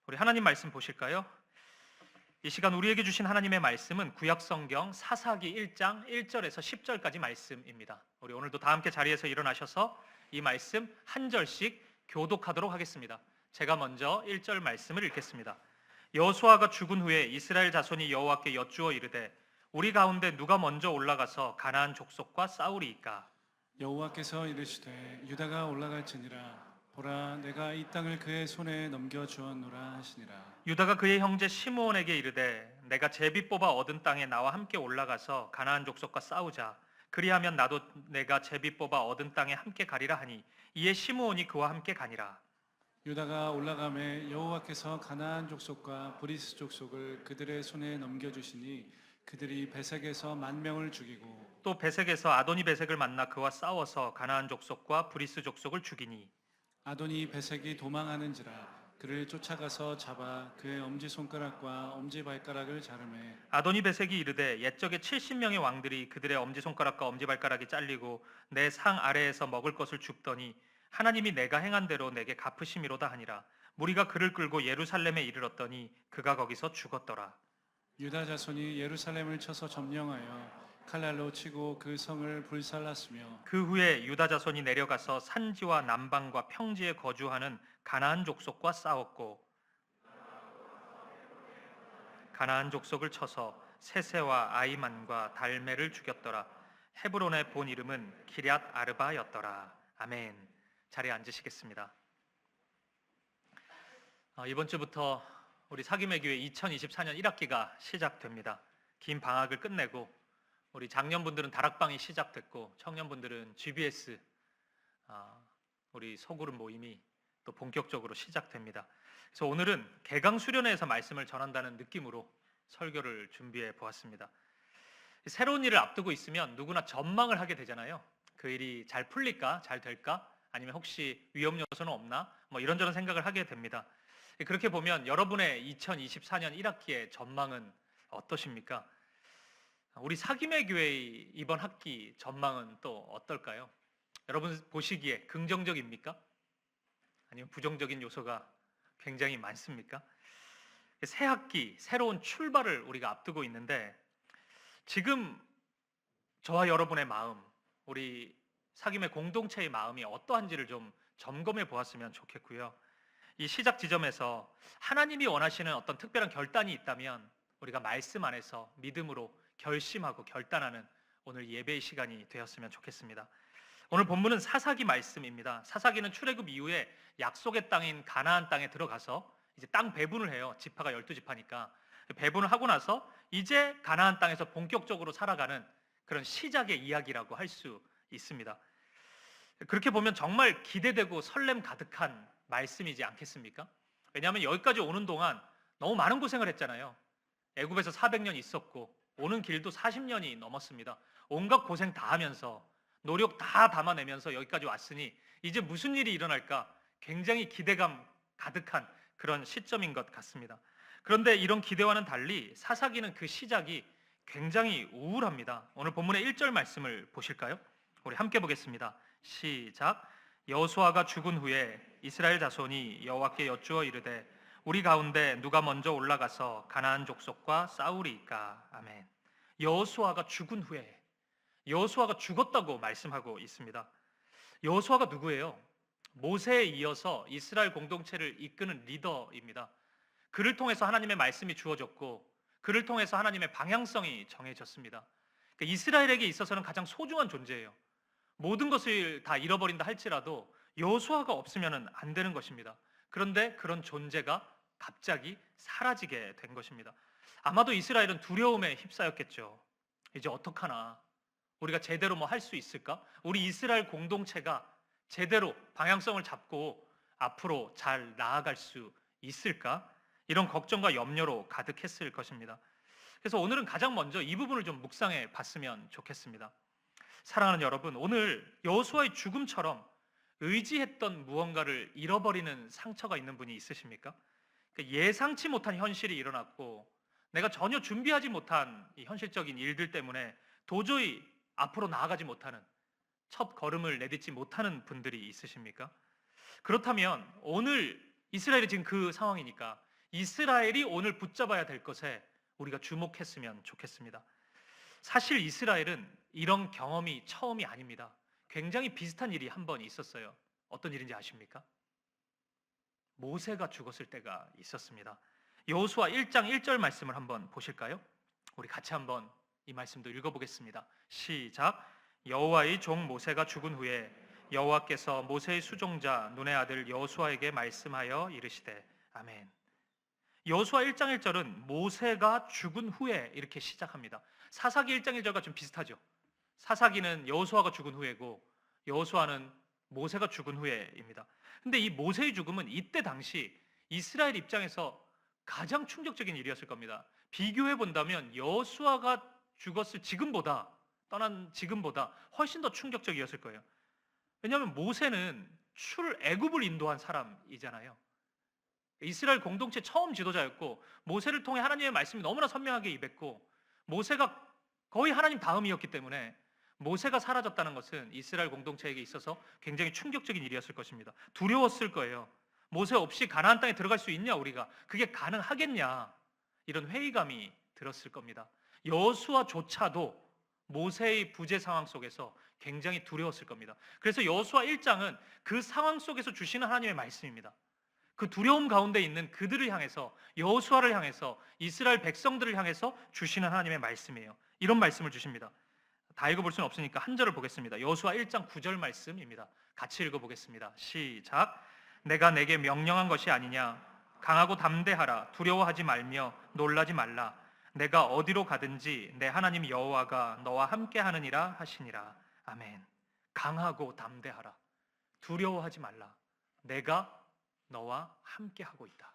우리 하나님 말씀 보실까요? 이 시간 우리에게 주신 하나님의 말씀은 구약 성경 사사기 1장 1절에서 10절까지 말씀입니다. 우리 오늘도 다 함께 자리에서 일어나셔서 이 말씀 한 절씩 교독하도록 하겠습니다. 제가 먼저 1절 말씀을 읽겠습니다. 여호수아가 죽은 후에 이스라엘 자손이 여호와께 여쭈어 이르되 우리 가운데 누가 먼저 올라가서 가나안 족속과 싸우리이까? 여호와께서 이르시되 유다가 올라갈지니라. 보라, 내가 이 땅을 그의 손에 넘겨 주었노라 하시니라. 유다가 그의 형제 시므온에게 이르되 내가 제비 뽑아 얻은 땅에 나와 함께 올라가서 가나안 족속과 싸우자. 그리하면 나도 내가 제비 뽑아 얻은 땅에 함께 가리라 하니 이에 시므온이 그와 함께 가니라. 유다가 올라가매 여호와께서 가나안 족속과 브리스 족속을 그들의 손에 넘겨 주시니 그들이 베색에서 10,000명을 죽이고 또 베색에서 아도니 베색을 만나 그와 싸워서 가나안 족속과 브리스 족속을 죽이니 아도니 베색이 도망하는지라. 그를 쫓아가서 잡아 그의 엄지손가락과 엄지발가락을 자르매 아도니 베색이 이르되 옛적에 70명의 왕들이 그들의 엄지손가락과 엄지발가락이 잘리고 내 상 아래에서 먹을 것을 줍더니 하나님이 내가 행한 대로 내게 갚으심이로다 하니라. 무리가 그를 끌고 예루살렘에 이르렀더니 그가 거기서 죽었더라. 유다 자손이 예루살렘을 쳐서 점령하여 칼날로 치고 그 성을 불살랐으며 그 후에 유다 자손이 내려가서 산지와 남방과 평지에 거주하는 가나안 족속과 싸웠고 가나안 족속을 쳐서 세세와 아이만과 달메를 죽였더라. 헤브론의 본 이름은 기럇 아르바였더라. 아멘. 자리에 앉으시겠습니다. 이번 주부터 우리 사김의 교회 2024년 1학기가 시작됩니다. 긴 방학을 끝내고 우리 장년분들은 다락방이 시작됐고 청년분들은 GBS 우리 소그룹 모임이 또 본격적으로 시작됩니다. 그래서 오늘은 개강 수련회에서 말씀을 전한다는 느낌으로 설교를 준비해 보았습니다. 새로운 일을 앞두고 있으면 누구나 전망을 하게 되잖아요. 그 일이 잘 풀릴까? 잘 될까? 아니면 혹시 위험 요소는 없나? 뭐 이런저런 생각을 하게 됩니다. 그렇게 보면 여러분의 2024년 1학기의 전망은 어떠십니까? 우리 사김의 교회의 이번 학기 전망은 또 어떨까요? 여러분 보시기에 긍정적입니까? 아니면 부정적인 요소가 굉장히 많습니까? 새 학기, 새로운 출발을 우리가 앞두고 있는데 지금 저와 여러분의 마음, 우리 사김의 공동체의 마음이 어떠한지를 좀 점검해 보았으면 좋겠고요. 이 시작 지점에서 하나님이 원하시는 어떤 특별한 결단이 있다면 우리가 말씀 안에서 믿음으로 결심하고 결단하는 오늘 예배의 시간이 되었으면 좋겠습니다. 오늘 본문은 사사기 말씀입니다. 사사기는 출애굽 이후에 약속의 땅인 가나안 땅에 들어가서 이제 땅 배분을 해요. 지파가 12지파니까 배분을 하고 나서 이제 가나안 땅에서 본격적으로 살아가는 그런 시작의 이야기라고 할 수 있습니다. 그렇게 보면 정말 기대되고 설렘 가득한 말씀이지 않겠습니까? 왜냐하면 여기까지 오는 동안 너무 많은 고생을 했잖아요. 애굽에서 400년 있었고 오는 길도 40년이 넘었습니다. 온갖 고생 다 하면서 노력 다 담아내면서 여기까지 왔으니 이제 무슨 일이 일어날까 굉장히 기대감 가득한 그런 시점인 것 같습니다. 그런데 이런 기대와는 달리 사사기는 그 시작이 굉장히 우울합니다. 오늘 본문의 1절 말씀을 보실까요? 우리 함께 보겠습니다. 시작. 여호수아가 죽은 후에 이스라엘 자손이 여호와께 여쭈어 이르되 우리 가운데 누가 먼저 올라가서 가나안 족속과 싸우리이까? 아멘. 여호수아가 죽은 후에 여호수아가 죽었다고 말씀하고 있습니다. 여호수아가 누구예요? 모세에 이어서 이스라엘 공동체를 이끄는 리더입니다. 그를 통해서 하나님의 말씀이 주어졌고 그를 통해서 하나님의 방향성이 정해졌습니다. 그러니까 이스라엘에게 있어서는 가장 소중한 존재예요. 모든 것을 다 잃어버린다 할지라도 여호수아가 없으면 안 되는 것입니다. 그런데 그런 존재가 갑자기 사라지게 된 것입니다. 아마도 이스라엘은 두려움에 휩싸였겠죠. 이제 어떡하나? 우리가 제대로 뭐 할 수 있을까? 우리 이스라엘 공동체가 제대로 방향성을 잡고 앞으로 잘 나아갈 수 있을까? 이런 걱정과 염려로 가득했을 것입니다. 그래서 오늘은 가장 먼저 이 부분을 좀 묵상해 봤으면 좋겠습니다. 사랑하는 여러분, 오늘 여호수아의 죽음처럼 의지했던 무언가를 잃어버리는 상처가 있는 분이 있으십니까? 예상치 못한 현실이 일어났고 내가 전혀 준비하지 못한 이 현실적인 일들 때문에 도저히 앞으로 나아가지 못하는 첫 걸음을 내딛지 못하는 분들이 있으십니까? 그렇다면 오늘 이스라엘이 지금 그 상황이니까 이스라엘이 오늘 붙잡아야 될 것에 우리가 주목했으면 좋겠습니다. 사실 이스라엘은 이런 경험이 처음이 아닙니다. 굉장히 비슷한 일이 한 번 있었어요. 어떤 일인지 아십니까? 모세가 죽었을 때가 있었습니다. 여호수아 1장 1절 말씀을 한번 보실까요? 우리 같이 한번 이 말씀도 읽어보겠습니다. 시작. 여호와의 종 모세가 죽은 후에 여호와께서 모세의 수종자 눈의 아들 여호수아에게 말씀하여 이르시되 아멘. 여호수아 1장 1절은 모세가 죽은 후에 이렇게 시작합니다. 사사기 1장 1절과 좀 비슷하죠. 사사기는 여호수아가 죽은 후에고 여호수아는 모세가 죽은 후에입니다. 근데 이 모세의 죽음은 이때 당시 이스라엘 입장에서 가장 충격적인 일이었을 겁니다. 비교해 본다면 여호수아가 죽었을 지금보다 떠난 지금보다 훨씬 더 충격적이었을 거예요. 왜냐하면 모세는 출애굽을 인도한 사람이잖아요. 이스라엘 공동체 처음 지도자였고 모세를 통해 하나님의 말씀이 너무나 선명하게 입했고 모세가 거의 하나님 다음이었기 때문에 모세가 사라졌다는 것은 이스라엘 공동체에게 있어서 굉장히 충격적인 일이었을 것입니다. 두려웠을 거예요. 모세 없이 가나안 땅에 들어갈 수 있냐 우리가? 그게 가능하겠냐? 이런 회의감이 들었을 겁니다. 여호수아조차도 모세의 부재 상황 속에서 굉장히 두려웠을 겁니다. 그래서 여호수아 1장은 그 상황 속에서 주시는 하나님의 말씀입니다. 그 두려움 가운데 있는 그들을 향해서 여호수아를 향해서 이스라엘 백성들을 향해서 주시는 하나님의 말씀이에요. 이런 말씀을 주십니다. 다 읽어볼 수는 없으니까 한 절을 보겠습니다. 여호수아 1장 9절 말씀입니다. 같이 읽어보겠습니다. 시작. 내가 내게 명령한 것이 아니냐? 강하고 담대하라. 두려워하지 말며 놀라지 말라. 내가 어디로 가든지 내 하나님 여호와가 너와 함께 하느니라 하시니라. 아멘. 강하고 담대하라. 두려워하지 말라. 내가 너와 함께 하고 있다.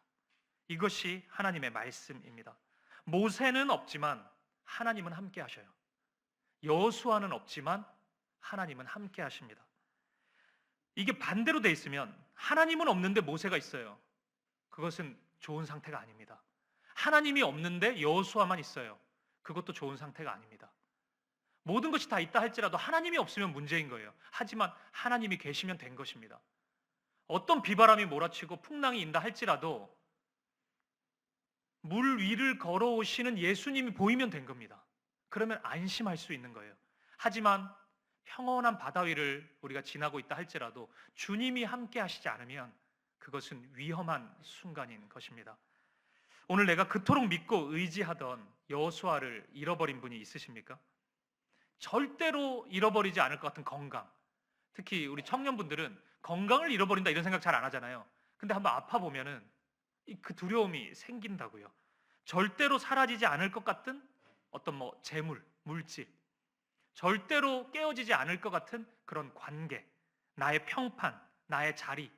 이것이 하나님의 말씀입니다. 모세는 없지만 하나님은 함께 하셔요. 여호수아는 없지만 하나님은 함께 하십니다. 이게 반대로 돼 있으면 하나님은 없는데 모세가 있어요. 그것은 좋은 상태가 아닙니다. 하나님이 없는데 여호수아만 있어요. 그것도 좋은 상태가 아닙니다. 모든 것이 다 있다 할지라도 하나님이 없으면 문제인 거예요. 하지만 하나님이 계시면 된 것입니다. 어떤 비바람이 몰아치고 풍랑이 인다 할지라도 물 위를 걸어오시는 예수님이 보이면 된 겁니다. 그러면 안심할 수 있는 거예요. 하지만 평온한 바다 위를 우리가 지나고 있다 할지라도 주님이 함께 하시지 않으면 그것은 위험한 순간인 것입니다. 오늘 내가 그토록 믿고 의지하던 여호수아를 잃어버린 분이 있으십니까? 절대로 잃어버리지 않을 것 같은 건강. 특히 우리 청년분들은 건강을 잃어버린다 이런 생각 잘 안 하잖아요. 근데 한번 아파 보면은 그 두려움이 생긴다고요. 절대로 사라지지 않을 것 같은 어떤 재물, 물질, 절대로 깨어지지 않을 것 같은 그런 관계, 나의 평판, 나의 자리,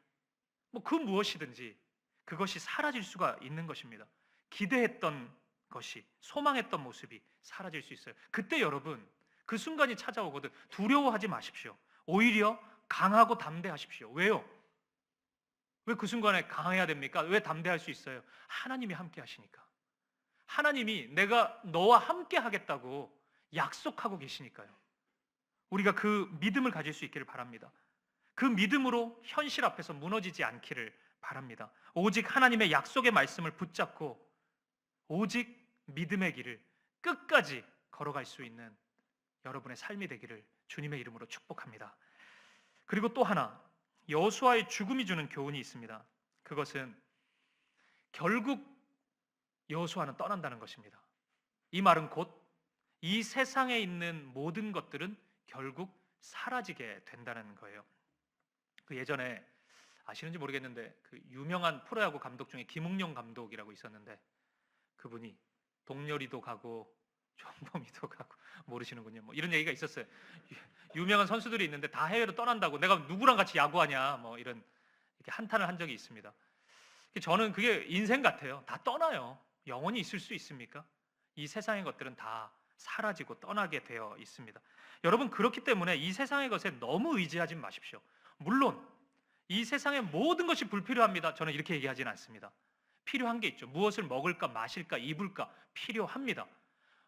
그 무엇이든지 그것이 사라질 수가 있는 것입니다. 기대했던 것이, 소망했던 모습이 사라질 수 있어요. 그때 여러분, 그 순간이 찾아오거든 두려워하지 마십시오. 오히려 강하고 담대하십시오. 왜요? 왜 그 순간에 강해야 됩니까? 왜 담대할 수 있어요? 하나님이 함께 하시니까. 하나님이 내가 너와 함께 하겠다고 약속하고 계시니까요. 우리가 그 믿음을 가질 수 있기를 바랍니다. 그 믿음으로 현실 앞에서 무너지지 않기를 바랍니다. 오직 하나님의 약속의 말씀을 붙잡고 오직 믿음의 길을 끝까지 걸어갈 수 있는 여러분의 삶이 되기를 주님의 이름으로 축복합니다. 그리고 또 하나, 여호수아의 죽음이 주는 교훈이 있습니다. 그것은 결국 여호수아는 떠난다는 것입니다. 이 말은 곧 이 세상에 있는 모든 것들은 결국 사라지게 된다는 거예요. 그 예전에 아시는지 모르겠는데 그 유명한 프로야구 감독 중에 김웅룡 감독이라고 있었는데 그분이 동료리도 가고 전범이도 가고 모르시는군요. 이런 얘기가 있었어요. 유명한 선수들이 있는데 다 해외로 떠난다고 내가 누구랑 같이 야구하냐 이런 이렇게 한탄을 한 적이 있습니다. 저는 그게 인생 같아요. 다 떠나요. 영원히 있을 수 있습니까? 이 세상의 것들은 다 사라지고 떠나게 되어 있습니다. 여러분 그렇기 때문에 이 세상의 것에 너무 의지하지 마십시오. 물론 이 세상의 모든 것이 불필요합니다. 저는 이렇게 얘기하지는 않습니다. 필요한 게 있죠. 무엇을 먹을까 마실까 입을까 필요합니다.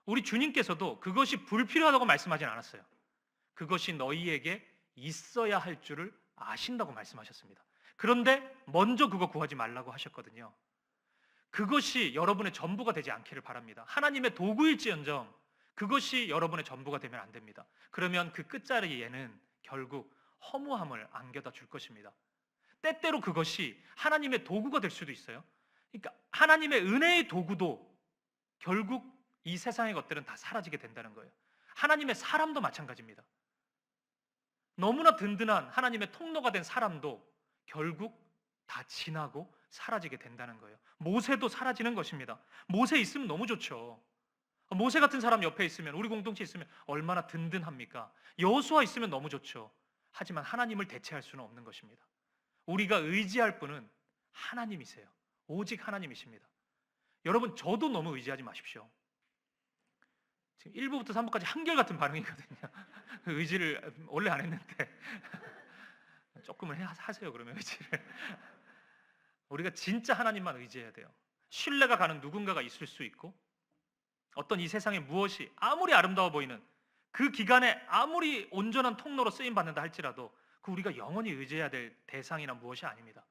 우리 주님께서도 그것이 불필요하다고 말씀하진 않았어요. 그것이 너희에게 있어야 할 줄을 아신다고 말씀하셨습니다. 그런데 먼저 그거 구하지 말라고 하셨거든요. 그것이 여러분의 전부가 되지 않기를 바랍니다. 하나님의 도구일지언정 그것이 여러분의 전부가 되면 안 됩니다. 그러면 그 끝자리에는 결국 허무함을 안겨다 줄 것입니다. 때때로 그것이 하나님의 도구가 될 수도 있어요. 그러니까 하나님의 은혜의 도구도 결국 이 세상의 것들은 다 사라지게 된다는 거예요. 하나님의 사람도 마찬가지입니다. 너무나 든든한 하나님의 통로가 된 사람도 결국 다 지나고 사라지게 된다는 거예요. 모세도 사라지는 것입니다. 모세 있으면 너무 좋죠. 모세 같은 사람 옆에 있으면, 우리 공동체에 있으면 얼마나 든든합니까? 여호수아 있으면 너무 좋죠. 하지만 하나님을 대체할 수는 없는 것입니다. 우리가 의지할 분은 하나님이세요. 오직 하나님이십니다. 여러분, 저도 너무 의지하지 마십시오. 지금 1부부터 3부까지 한결같은 반응이거든요. 의지를 원래 안 했는데 조금은 하세요. 그러면 의지를. 우리가 진짜 하나님만 의지해야 돼요. 신뢰가 가는 누군가가 있을 수 있고, 어떤 이 세상에 무엇이 아무리 아름다워 보이는 그 기간에 아무리 온전한 통로로 쓰임 받는다 할지라도 그 우리가 영원히 의지해야 될 대상이나 무엇이 아닙니다.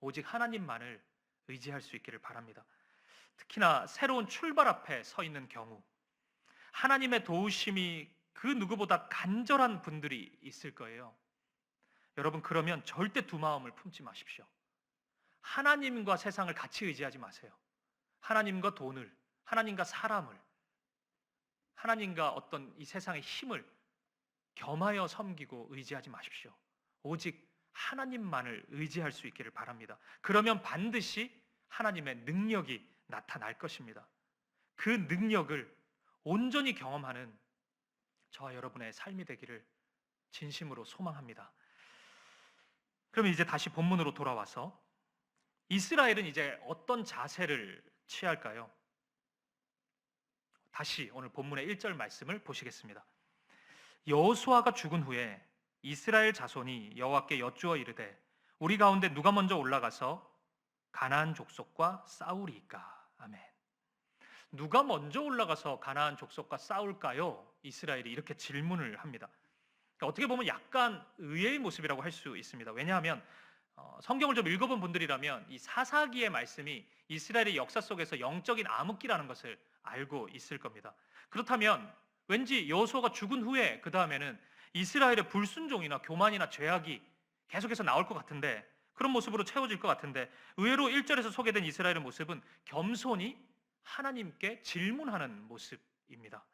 오직 하나님만을 의지할 수 있기를 바랍니다. 특히나 새로운 출발 앞에 서 있는 경우 하나님의 도우심이 그 누구보다 간절한 분들이 있을 거예요. 여러분, 그러면 절대 두 마음을 품지 마십시오. 하나님과 세상을 같이 의지하지 마세요. 하나님과 돈을, 하나님과 사람을, 하나님과 어떤 이 세상의 힘을 겸하여 섬기고 의지하지 마십시오. 오직 하나님만을 의지할 수 있기를 바랍니다. 그러면 반드시 하나님의 능력이 나타날 것입니다. 그 능력을 온전히 경험하는 저와 여러분의 삶이 되기를 진심으로 소망합니다. 그럼 이제 다시 본문으로 돌아와서 이스라엘은 이제 어떤 자세를 취할까요? 다시 오늘 본문의 1절 말씀을 보시겠습니다. 여호수아가 죽은 후에 이스라엘 자손이 여호와께 여쭈어 이르되 우리 가운데 누가 먼저 올라가서 가나안 족속과 싸우리이까? 아멘. 누가 먼저 올라가서 가나안 족속과 싸울까요? 이스라엘이 이렇게 질문을 합니다. 그러니까 어떻게 보면 약간 의외의 모습이라고 할 수 있습니다. 왜냐하면 성경을 좀 읽어본 분들이라면 이 사사기의 말씀이 이스라엘의 역사 속에서 영적인 암흑기라는 것을 알고 있을 겁니다. 그렇다면 왠지 여호수아가 죽은 후에 그 다음에는 이스라엘의 불순종이나 교만이나 죄악이 계속해서 나올 것 같은데, 그런 모습으로 채워질 것 같은데, 의외로 1절에서 소개된 이스라엘의 모습은 겸손히 하나님께 질문하는 모습입니다.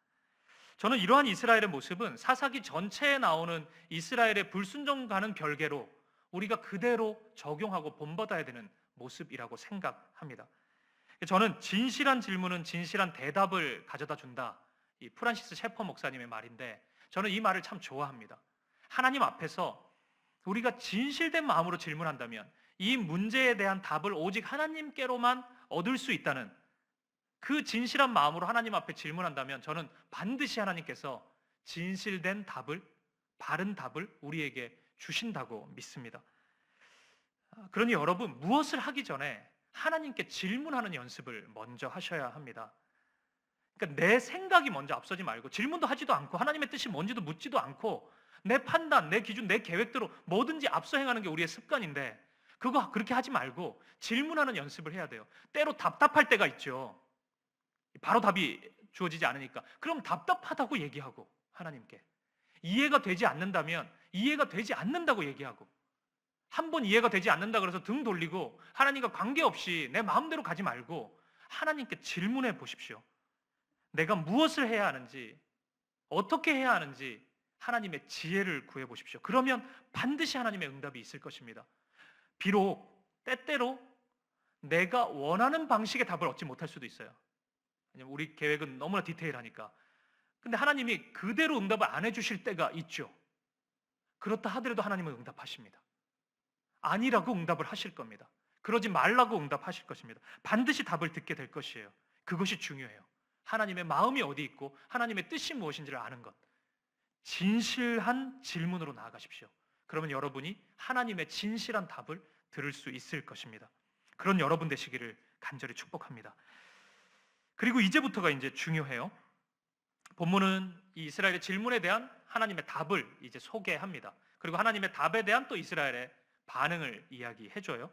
저는 이러한 이스라엘의 모습은 사사기 전체에 나오는 이스라엘의 불순종과는 별개로 우리가 그대로 적용하고 본받아야 되는 모습이라고 생각합니다. 저는 진실한 질문은 진실한 대답을 가져다 준다, 이 프란시스 셰퍼 목사님의 말인데 저는 이 말을 참 좋아합니다. 하나님 앞에서 우리가 진실된 마음으로 질문한다면 이 문제에 대한 답을 오직 하나님께로만 얻을 수 있다는 그 진실한 마음으로 하나님 앞에 질문한다면 저는 반드시 하나님께서 진실된 답을, 바른 답을 우리에게 주신다고 믿습니다. 그러니 여러분, 무엇을 하기 전에 하나님께 질문하는 연습을 먼저 하셔야 합니다. 그러니까 내 생각이 먼저 앞서지 말고 질문도 하지도 않고 하나님의 뜻이 뭔지도 묻지도 않고 내 판단, 내 기준, 내 계획대로 뭐든지 앞서 행하는 게 우리의 습관인데 그거 그렇게 하지 말고 질문하는 연습을 해야 돼요. 때로 답답할 때가 있죠. 바로 답이 주어지지 않으니까 그럼 답답하다고 얘기하고 하나님께 이해가 되지 않는다면 이해가 되지 않는다고 얘기하고, 한 번 이해가 되지 않는다 그래서 등 돌리고 하나님과 관계없이 내 마음대로 가지 말고 하나님께 질문해 보십시오. 내가 무엇을 해야 하는지, 어떻게 해야 하는지 하나님의 지혜를 구해 보십시오. 그러면 반드시 하나님의 응답이 있을 것입니다. 비록 때때로 내가 원하는 방식의 답을 얻지 못할 수도 있어요. 왜냐면 우리 계획은 너무나 디테일하니까. 근데 하나님이 그대로 응답을 안 해주실 때가 있죠. 그렇다 하더라도 하나님은 응답하십니다. 아니라고 응답을 하실 겁니다. 그러지 말라고 응답하실 것입니다. 반드시 답을 듣게 될 것이에요. 그것이 중요해요. 하나님의 마음이 어디 있고 하나님의 뜻이 무엇인지를 아는 것. 진실한 질문으로 나아가십시오. 그러면 여러분이 하나님의 진실한 답을 들을 수 있을 것입니다. 그런 여러분 되시기를 간절히 축복합니다. 그리고 이제부터가 이제 중요해요. 본문은 이 이스라엘의 질문에 대한 하나님의 답을 이제 소개합니다. 그리고 하나님의 답에 대한 또 이스라엘의 반응을 이야기해줘요.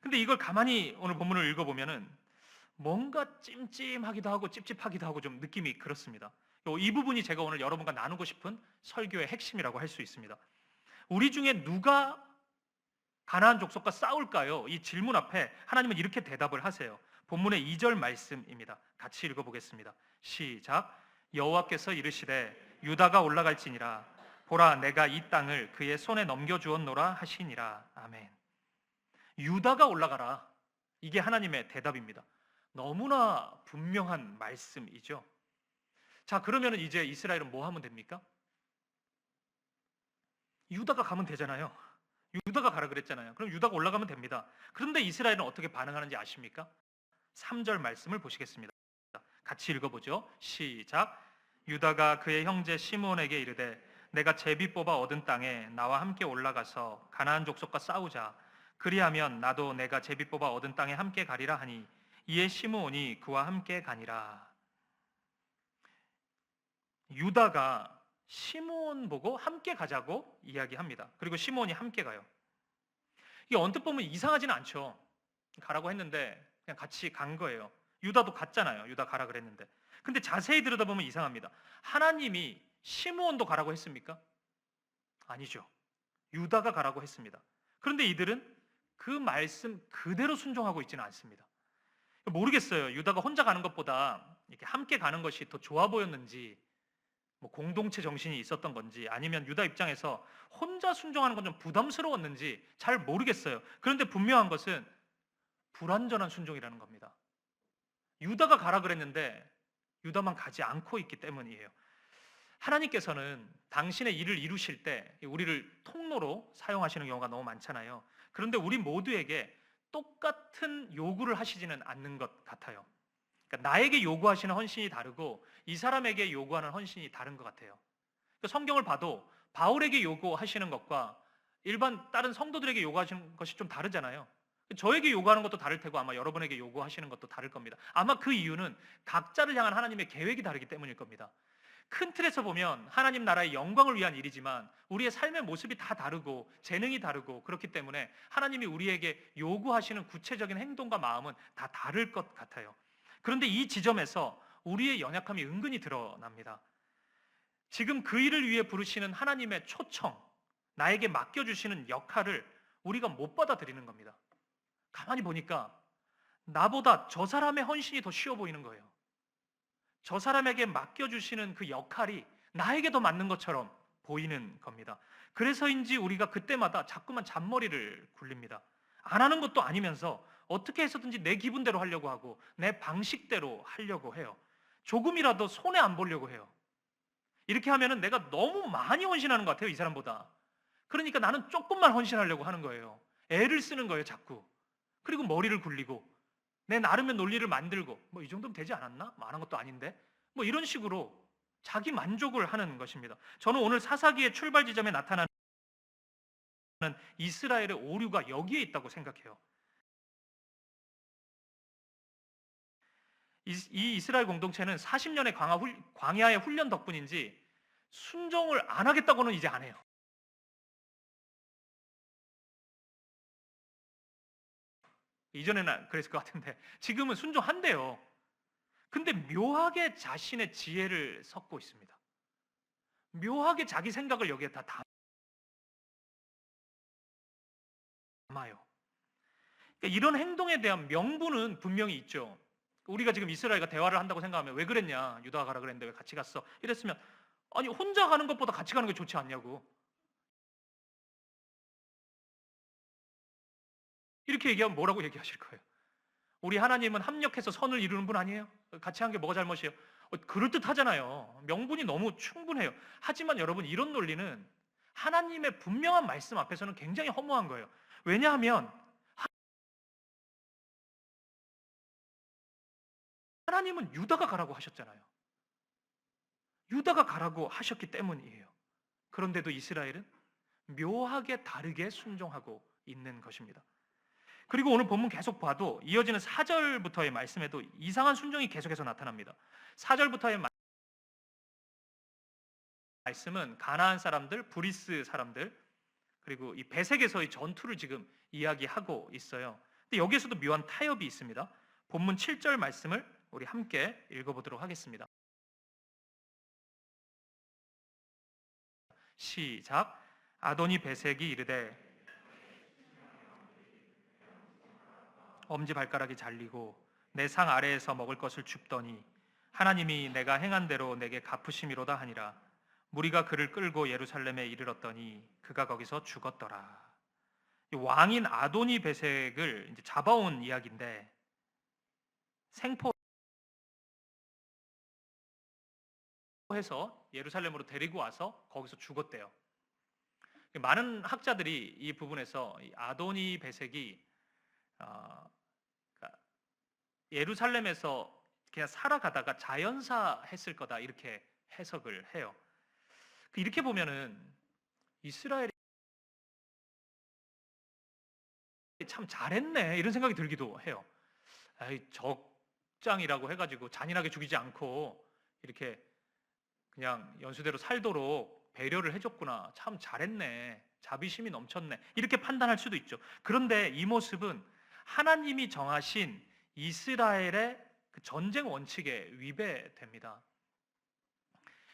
근데 이걸 가만히 오늘 본문을 읽어보면은 뭔가 찜찜하기도 하고 찝찝하기도 하고 좀 느낌이 그렇습니다. 이 부분이 제가 오늘 여러분과 나누고 싶은 설교의 핵심이라고 할 수 있습니다. 우리 중에 누가 가나안 족속과 싸울까요? 이 질문 앞에 하나님은 이렇게 대답을 하세요. 본문의 2절 말씀입니다. 같이 읽어보겠습니다. 시작. 여호와께서 이르시되 유다가 올라갈지니라. 보라, 내가 이 땅을 그의 손에 넘겨주었노라 하시니라. 아멘. 유다가 올라가라. 이게 하나님의 대답입니다. 너무나 분명한 말씀이죠. 자, 그러면 이제 이스라엘은 뭐 하면 됩니까? 유다가 가면 되잖아요. 유다가 가라 그랬잖아요. 그럼 유다가 올라가면 됩니다. 그런데 이스라엘은 어떻게 반응하는지 아십니까? 3절 말씀을 보시겠습니다. 같이 읽어보죠. 시작. 유다가 그의 형제 시므온에게 이르되 내가 제비 뽑아 얻은 땅에 나와 함께 올라가서 가나안 족속과 싸우자. 그리하면 나도 내가 제비 뽑아 얻은 땅에 함께 가리라 하니 이에 시므온이 그와 함께 가니라. 유다가 시므온 보고 함께 가자고 이야기합니다. 그리고 시므온이 함께 가요. 이게 언뜻 보면 이상하지는 않죠. 가라고 했는데 그냥 같이 간 거예요. 유다도 갔잖아요. 유다 가라 그랬는데. 근데 자세히 들여다보면 이상합니다. 하나님이 시므온도 가라고 했습니까? 아니죠. 유다가 가라고 했습니다. 그런데 이들은 그 말씀 그대로 순종하고 있지는 않습니다. 모르겠어요. 유다가 혼자 가는 것보다 이렇게 함께 가는 것이 더 좋아 보였는지, 뭐 공동체 정신이 있었던 건지, 아니면 유다 입장에서 혼자 순종하는 건 좀 부담스러웠는지 잘 모르겠어요. 그런데 분명한 것은 불완전한 순종이라는 겁니다. 유다가 가라 그랬는데 유다만 가지 않고 있기 때문이에요. 하나님께서는 당신의 일을 이루실 때 우리를 통로로 사용하시는 경우가 너무 많잖아요. 그런데 우리 모두에게 똑같은 요구를 하시지는 않는 것 같아요. 그러니까 나에게 요구하시는 헌신이 다르고 이 사람에게 요구하는 헌신이 다른 것 같아요. 그러니까 성경을 봐도 바울에게 요구하시는 것과 일반 다른 성도들에게 요구하시는 것이 좀 다르잖아요. 저에게 요구하는 것도 다를 테고 아마 여러분에게 요구하시는 것도 다를 겁니다. 아마 그 이유는 각자를 향한 하나님의 계획이 다르기 때문일 겁니다. 큰 틀에서 보면 하나님 나라의 영광을 위한 일이지만 우리의 삶의 모습이 다 다르고 재능이 다르고 그렇기 때문에 하나님이 우리에게 요구하시는 구체적인 행동과 마음은 다 다를 것 같아요. 그런데 이 지점에서 우리의 연약함이 은근히 드러납니다. 지금 그 일을 위해 부르시는 하나님의 초청, 나에게 맡겨주시는 역할을 우리가 못 받아들이는 겁니다. 가만히 보니까 나보다 저 사람의 헌신이 더 쉬워 보이는 거예요. 저 사람에게 맡겨주시는 그 역할이 나에게 더 맞는 것처럼 보이는 겁니다. 그래서인지 우리가 그때마다 자꾸만 잔머리를 굴립니다. 안 하는 것도 아니면서 어떻게 해서든지 내 기분대로 하려고 하고 내 방식대로 하려고 해요. 조금이라도 손해 안 보려고 해요. 이렇게 하면은 내가 너무 많이 헌신하는 것 같아요, 이 사람보다. 그러니까 나는 조금만 헌신하려고 하는 거예요. 애를 쓰는 거예요, 자꾸. 그리고 머리를 굴리고 내 나름의 논리를 만들고 뭐 이 정도면 되지 않았나? 많은 것도 아닌데. 뭐 이런 식으로 자기 만족을 하는 것입니다. 저는 오늘 사사기의 출발 지점에 나타나는 이스라엘의 오류가 여기에 있다고 생각해요. 이 이스라엘 공동체는 40년의 광야의 훈련 덕분인지 순종을 안 하겠다고는 이제 안 해요. 이전에는 그랬을 것 같은데 지금은 순종한대요. 근데 묘하게 자신의 지혜를 섞고 있습니다. 묘하게 자기 생각을 여기에 다 담아요. 그러니까 이런 행동에 대한 명분은 분명히 있죠. 우리가 지금 이스라엘과 대화를 한다고 생각하면 왜 그랬냐? 유다가 가라 그랬는데 왜 같이 갔어? 이랬으면 아니 혼자 가는 것보다 같이 가는 게 좋지 않냐고. 이렇게 얘기하면 뭐라고 얘기하실 거예요? 우리 하나님은 합력해서 선을 이루는 분 아니에요? 같이 한 게 뭐가 잘못이에요? 그럴듯하잖아요. 명분이 너무 충분해요. 하지만 여러분 이런 논리는 하나님의 분명한 말씀 앞에서는 굉장히 허무한 거예요. 왜냐하면 하나님은 유다가 가라고 하셨잖아요. 유다가 가라고 하셨기 때문이에요. 그런데도 이스라엘은 묘하게 다르게 순종하고 있는 것입니다. 그리고 오늘 본문 계속 봐도 이어지는 4절부터의 말씀에도 이상한 순종이 계속해서 나타납니다. 4절부터의 말씀은 가나안 사람들, 브리스 사람들, 그리고 이 베색에서의 전투를 지금 이야기하고 있어요. 근데 여기에서도 묘한 타협이 있습니다. 본문 7절 말씀을 우리 함께 읽어보도록 하겠습니다. 시작. 아도니 베색이 이르되 엄지발가락이 잘리고 내 상 아래에서 먹을 것을 줍더니 하나님이 내가 행한 대로 내게 갚으심이로다 하니라. 무리가 그를 끌고 예루살렘에 이르렀더니 그가 거기서 죽었더라. 이 왕인 아도니 베색을 이제 잡아온 이야기인데 생포해서 예루살렘으로 데리고 와서 거기서 죽었대요. 많은 학자들이 이 부분에서 이 아도니 베색이 그러니까 예루살렘에서 그냥 살아가다가 자연사 했을 거다 이렇게 해석을 해요. 이렇게 보면은 이스라엘이 참 잘했네 이런 생각이 들기도 해요. 적장이라고 해가지고 잔인하게 죽이지 않고 이렇게 그냥 연수대로 살도록 배려를 해줬구나. 참 잘했네. 자비심이 넘쳤네. 이렇게 판단할 수도 있죠. 그런데 이 모습은 하나님이 정하신 이스라엘의 그 전쟁 원칙에 위배됩니다.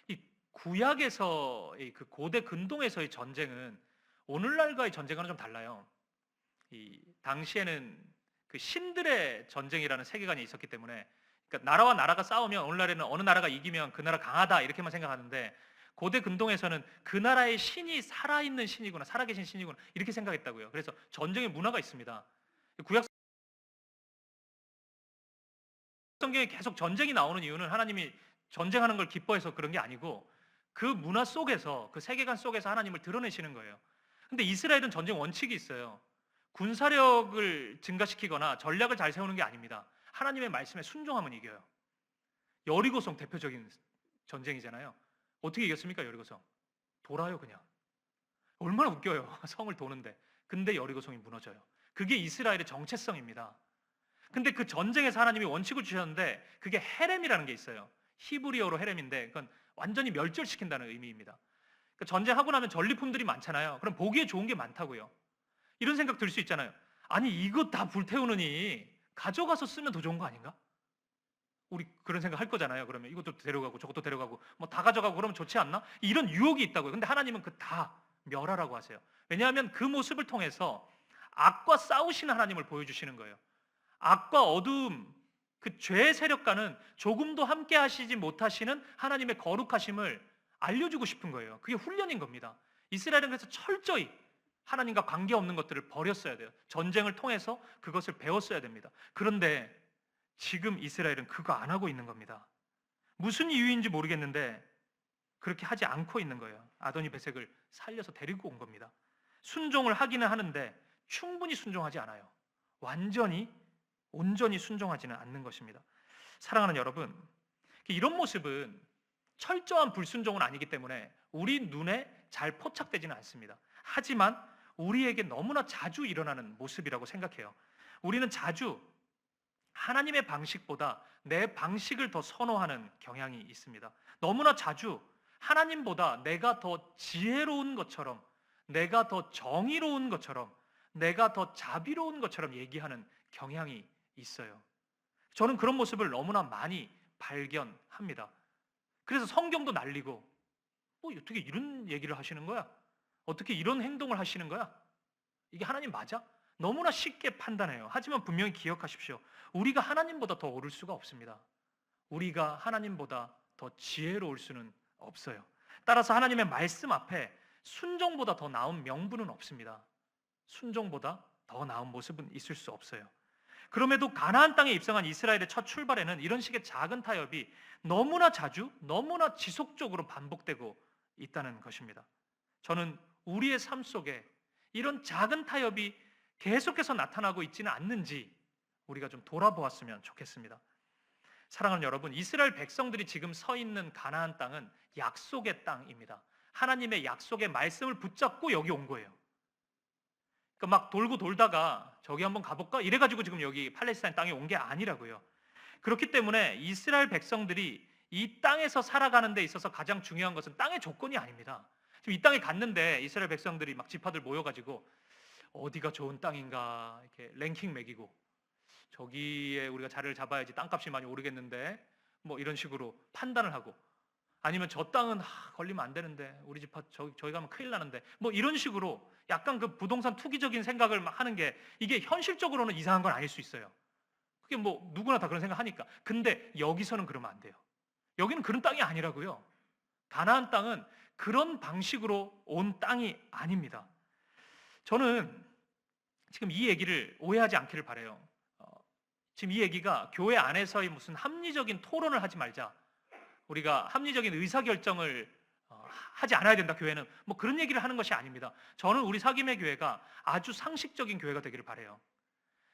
이 구약에서 그 고대 근동에서의 전쟁은 오늘날과의 전쟁과는 좀 달라요. 이 당시에는 그 신들의 전쟁이라는 세계관이 있었기 때문에, 그러니까 나라와 나라가 싸우면 오늘날에는 어느 나라가 이기면 그 나라 강하다 이렇게만 생각하는데, 고대 근동에서는 그 나라의 신이 살아있는 신이구나, 살아계신 신이구나 이렇게 생각했다고요. 그래서 전쟁의 문화가 있습니다. 구약 성경에 계속 전쟁이 나오는 이유는 하나님이 전쟁하는 걸 기뻐해서 그런 게 아니고 그 문화 속에서, 그 세계관 속에서 하나님을 드러내시는 거예요. 근데 이스라엘은 전쟁 원칙이 있어요. 군사력을 증가시키거나 전략을 잘 세우는 게 아닙니다. 하나님의 말씀에 순종하면 이겨요. 여리고성 대표적인 전쟁이잖아요. 어떻게 이겼습니까? 여리고성 돌아요. 그냥 얼마나 웃겨요. 성을 도는데. 근데 여리고성이 무너져요. 그게 이스라엘의 정체성입니다. 근데 그 전쟁에서 하나님이 원칙을 주셨는데 그게 헤렘이라는 게 있어요. 히브리어로 헤렘인데 그건 완전히 멸절시킨다는 의미입니다. 그러니까 전쟁하고 나면 전리품들이 많잖아요. 그럼 보기에 좋은 게 많다고요. 이런 생각 들 수 있잖아요. 아니 이거 다 불태우느니 가져가서 쓰면 더 좋은 거 아닌가? 우리 그런 생각 할 거잖아요. 그러면 이것도 데려가고 저것도 데려가고 뭐 다 가져가고 그러면 좋지 않나? 이런 유혹이 있다고요. 근데 하나님은 그 다 멸하라고 하세요. 왜냐하면 그 모습을 통해서 악과 싸우시는 하나님을 보여주시는 거예요. 악과 어두움, 그 죄의 세력과는 조금도 함께 하시지 못하시는 하나님의 거룩하심을 알려주고 싶은 거예요. 그게 훈련인 겁니다. 이스라엘은 그래서 철저히 하나님과 관계없는 것들을 버렸어야 돼요. 전쟁을 통해서 그것을 배웠어야 됩니다. 그런데 지금 이스라엘은 그거 안 하고 있는 겁니다. 무슨 이유인지 모르겠는데 그렇게 하지 않고 있는 거예요. 아도니 베색을 살려서 데리고 온 겁니다. 순종을 하기는 하는데 충분히 순종하지 않아요. 온전히 순종하지는 않는 것입니다. 사랑하는 여러분, 이런 모습은 철저한 불순종은 아니기 때문에 우리 눈에 잘 포착되지는 않습니다. 하지만 우리에게 너무나 자주 일어나는 모습이라고 생각해요. 우리는 자주 하나님의 방식보다 내 방식을 더 선호하는 경향이 있습니다. 너무나 자주 하나님보다 내가 더 지혜로운 것처럼, 내가 더 정의로운 것처럼, 내가 더 자비로운 것처럼 얘기하는 경향이 있어요. 저는 그런 모습을 너무나 많이 발견합니다. 그래서 성경도 날리고 어떻게 이런 얘기를 하시는 거야? 어떻게 이런 행동을 하시는 거야? 이게 하나님 맞아? 너무나 쉽게 판단해요. 하지만 분명히 기억하십시오. 우리가 하나님보다 더 옳을 수가 없습니다. 우리가 하나님보다 더 지혜로울 수는 없어요. 따라서 하나님의 말씀 앞에 순종보다 더 나은 명분은 없습니다. 순종보다 더 나은 모습은 있을 수 없어요. 그럼에도 가나안 땅에 입성한 이스라엘의 첫 출발에는 이런 식의 작은 타협이 너무나 자주, 너무나 지속적으로 반복되고 있다는 것입니다. 저는 우리의 삶 속에 이런 작은 타협이 계속해서 나타나고 있지는 않는지 우리가 좀 돌아보았으면 좋겠습니다. 사랑하는 여러분, 이스라엘 백성들이 지금 서 있는 가나안 땅은 약속의 땅입니다. 하나님의 약속의 말씀을 붙잡고 여기 온 거예요. 그러니까 막 돌고 돌다가 저기 한번 가볼까? 이래가지고 지금 여기 팔레스타인 땅에 온 게 아니라고요. 그렇기 때문에 이스라엘 백성들이 이 땅에서 살아가는 데 있어서 가장 중요한 것은 땅의 조건이 아닙니다. 지금 이 땅에 갔는데 이스라엘 백성들이 막 지파들 모여가지고 어디가 좋은 땅인가 이렇게 랭킹 매기고 저기에 우리가 자리를 잡아야지 땅값이 많이 오르겠는데 뭐 이런 식으로 판단을 하고, 아니면 저 땅은 걸리면 안 되는데 우리 집 저기 가면 큰일 나는데 뭐 이런 식으로 약간 그 부동산 투기적인 생각을 막 하는 게, 이게 현실적으로는 이상한 건 아닐 수 있어요. 그게 뭐 누구나 다 그런 생각 하니까. 근데 여기서는 그러면 안 돼요. 여기는 그런 땅이 아니라고요. 가나안 땅은 그런 방식으로 온 땅이 아닙니다. 저는 지금 이 얘기를 오해하지 않기를 바라요. 지금 이 얘기가 교회 안에서의 무슨 합리적인 토론을 하지 말자, 우리가 합리적인 의사결정을 하지 않아야 된다, 교회는 뭐 그런 얘기를 하는 것이 아닙니다. 저는 우리 사김의 교회가 아주 상식적인 교회가 되기를 바라요.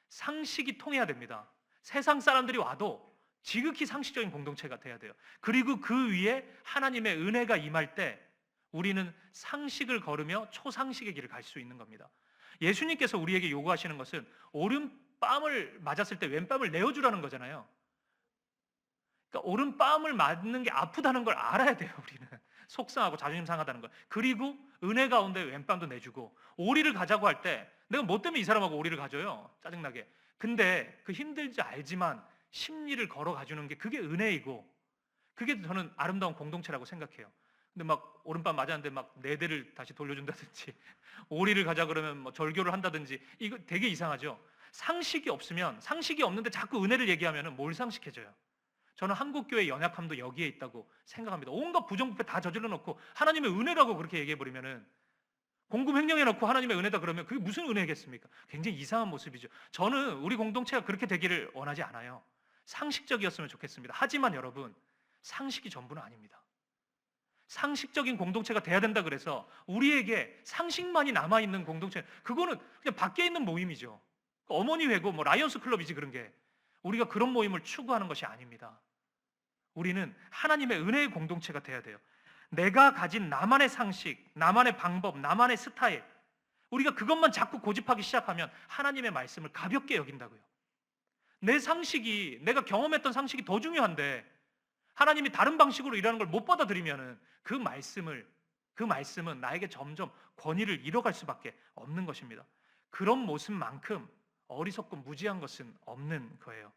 상식이 통해야 됩니다. 세상 사람들이 와도 지극히 상식적인 공동체가 돼야 돼요. 그리고 그 위에 하나님의 은혜가 임할 때 우리는 상식을 걸으며 초상식의 길을 갈 수 있는 겁니다. 예수님께서 우리에게 요구하시는 것은 오른뺨을 맞았을 때 왼뺨을 내어주라는 거잖아요. 그러니까 오른뺨을 맞는 게 아프다는 걸 알아야 돼요, 우리는. 속상하고 자존심 상하다는 걸. 그리고 은혜 가운데 왼뺨도 내주고, 오리를 가자고 할 때 내가 뭐 때문에 이 사람하고 오리를 가져요? 짜증나게. 근데 그 힘들지 알지만 심리를 걸어 가주는 게 그게 은혜이고, 그게 저는 아름다운 공동체라고 생각해요. 근데 막 오른밤 맞았는데 막 4대를 다시 돌려준다든지 오리를 가자 그러면 뭐 절교를 한다든지, 이거 되게 이상하죠. 상식이 없으면, 상식이 없는데 자꾸 은혜를 얘기하면 뭘 상식해져요? 저는 한국교회 연약함도 여기에 있다고 생각합니다. 온갖 부정부패 다 저질러 놓고 하나님의 은혜라고 그렇게 얘기해 버리면은, 공금횡령해 놓고 하나님의 은혜다 그러면 그게 무슨 은혜겠습니까? 굉장히 이상한 모습이죠. 저는 우리 공동체가 그렇게 되기를 원하지 않아요. 상식적이었으면 좋겠습니다. 하지만 여러분, 상식이 전부는 아닙니다. 상식적인 공동체가 돼야 된다 그래서 우리에게 상식만이 남아있는 공동체, 그거는 그냥 밖에 있는 모임이죠. 어머니 회고 뭐 라이언스 클럽이지, 그런 게. 우리가 그런 모임을 추구하는 것이 아닙니다. 우리는 하나님의 은혜의 공동체가 돼야 돼요. 내가 가진 나만의 상식, 나만의 방법, 나만의 스타일, 우리가 그것만 자꾸 고집하기 시작하면 하나님의 말씀을 가볍게 여긴다고요. 내 상식이, 내가 경험했던 상식이 더 중요한데 하나님이 다른 방식으로 일하는 걸 못 받아들이면은 그 말씀은 나에게 점점 권위를 잃어갈 수밖에 없는 것입니다. 그런 모습만큼 어리석고 무지한 것은 없는 거예요.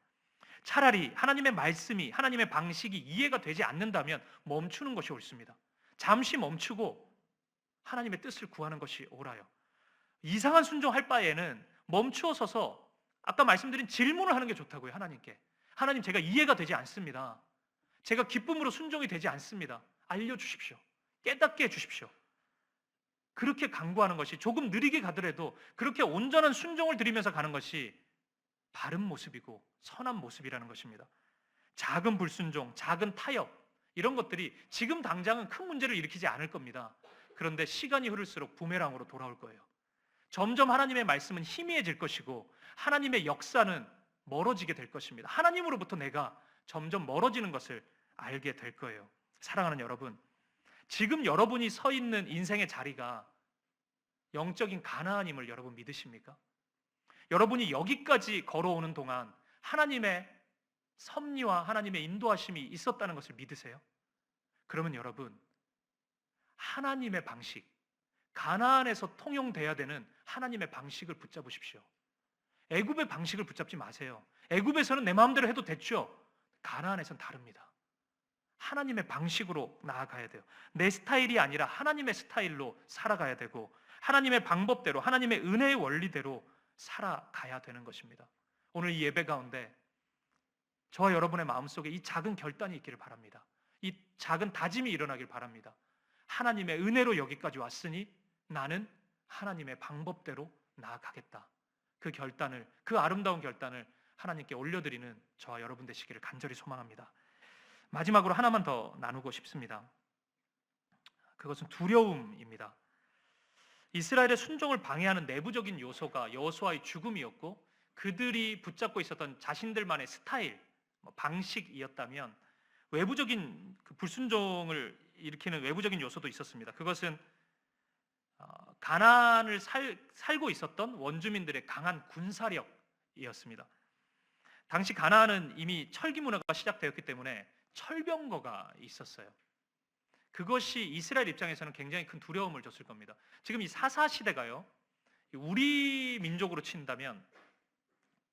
차라리 하나님의 말씀이, 하나님의 방식이 이해가 되지 않는다면 멈추는 것이 옳습니다. 잠시 멈추고 하나님의 뜻을 구하는 것이 옳아요. 이상한 순종할 바에는 멈추어 서서 아까 말씀드린 질문을 하는 게 좋다고요. 하나님께. 하나님, 제가 이해가 되지 않습니다. 제가 기쁨으로 순종이 되지 않습니다. 알려주십시오. 깨닫게 해주십시오. 그렇게 간구하는 것이, 조금 느리게 가더라도 그렇게 온전한 순종을 드리면서 가는 것이 바른 모습이고 선한 모습이라는 것입니다. 작은 불순종, 작은 타협, 이런 것들이 지금 당장은 큰 문제를 일으키지 않을 겁니다. 그런데 시간이 흐를수록 부메랑으로 돌아올 거예요. 점점 하나님의 말씀은 희미해질 것이고 하나님의 역사는 멀어지게 될 것입니다. 하나님으로부터 내가 점점 멀어지는 것을 알게 될 거예요. 사랑하는 여러분, 지금 여러분이 서 있는 인생의 자리가 영적인 가나안임을 여러분 믿으십니까? 여러분이 여기까지 걸어오는 동안 하나님의 섭리와 하나님의 인도하심이 있었다는 것을 믿으세요? 그러면 여러분, 하나님의 방식, 가나안에서 통용돼야 되는 하나님의 방식을 붙잡으십시오. 애굽의 방식을 붙잡지 마세요. 애굽에서는 내 마음대로 해도 됐죠. 가나안에서는 다릅니다. 하나님의 방식으로 나아가야 돼요. 내 스타일이 아니라 하나님의 스타일로 살아가야 되고 하나님의 방법대로, 하나님의 은혜의 원리대로 살아가야 되는 것입니다. 오늘 이 예배 가운데 저와 여러분의 마음속에 이 작은 결단이 있기를 바랍니다. 이 작은 다짐이 일어나길 바랍니다. 하나님의 은혜로 여기까지 왔으니 나는 하나님의 방법대로 나아가겠다. 그 결단을, 그 아름다운 결단을 하나님께 올려드리는 저와 여러분 되시기를 간절히 소망합니다. 마지막으로 하나만 더 나누고 싶습니다. 그것은 두려움입니다. 이스라엘의 순종을 방해하는 내부적인 요소가 여호수아의 죽음이었고 그들이 붙잡고 있었던 자신들만의 스타일, 방식이었다면 외부적인 그 불순종을 일으키는 외부적인 요소도 있었습니다. 그것은 가나안을 살고 있었던 원주민들의 강한 군사력이었습니다. 당시 가나안은 이미 철기 문화가 시작되었기 때문에 철병거가 있었어요. 그것이 이스라엘 입장에서는 굉장히 큰 두려움을 줬을 겁니다. 지금 이 사사 시대가요, 우리 민족으로 친다면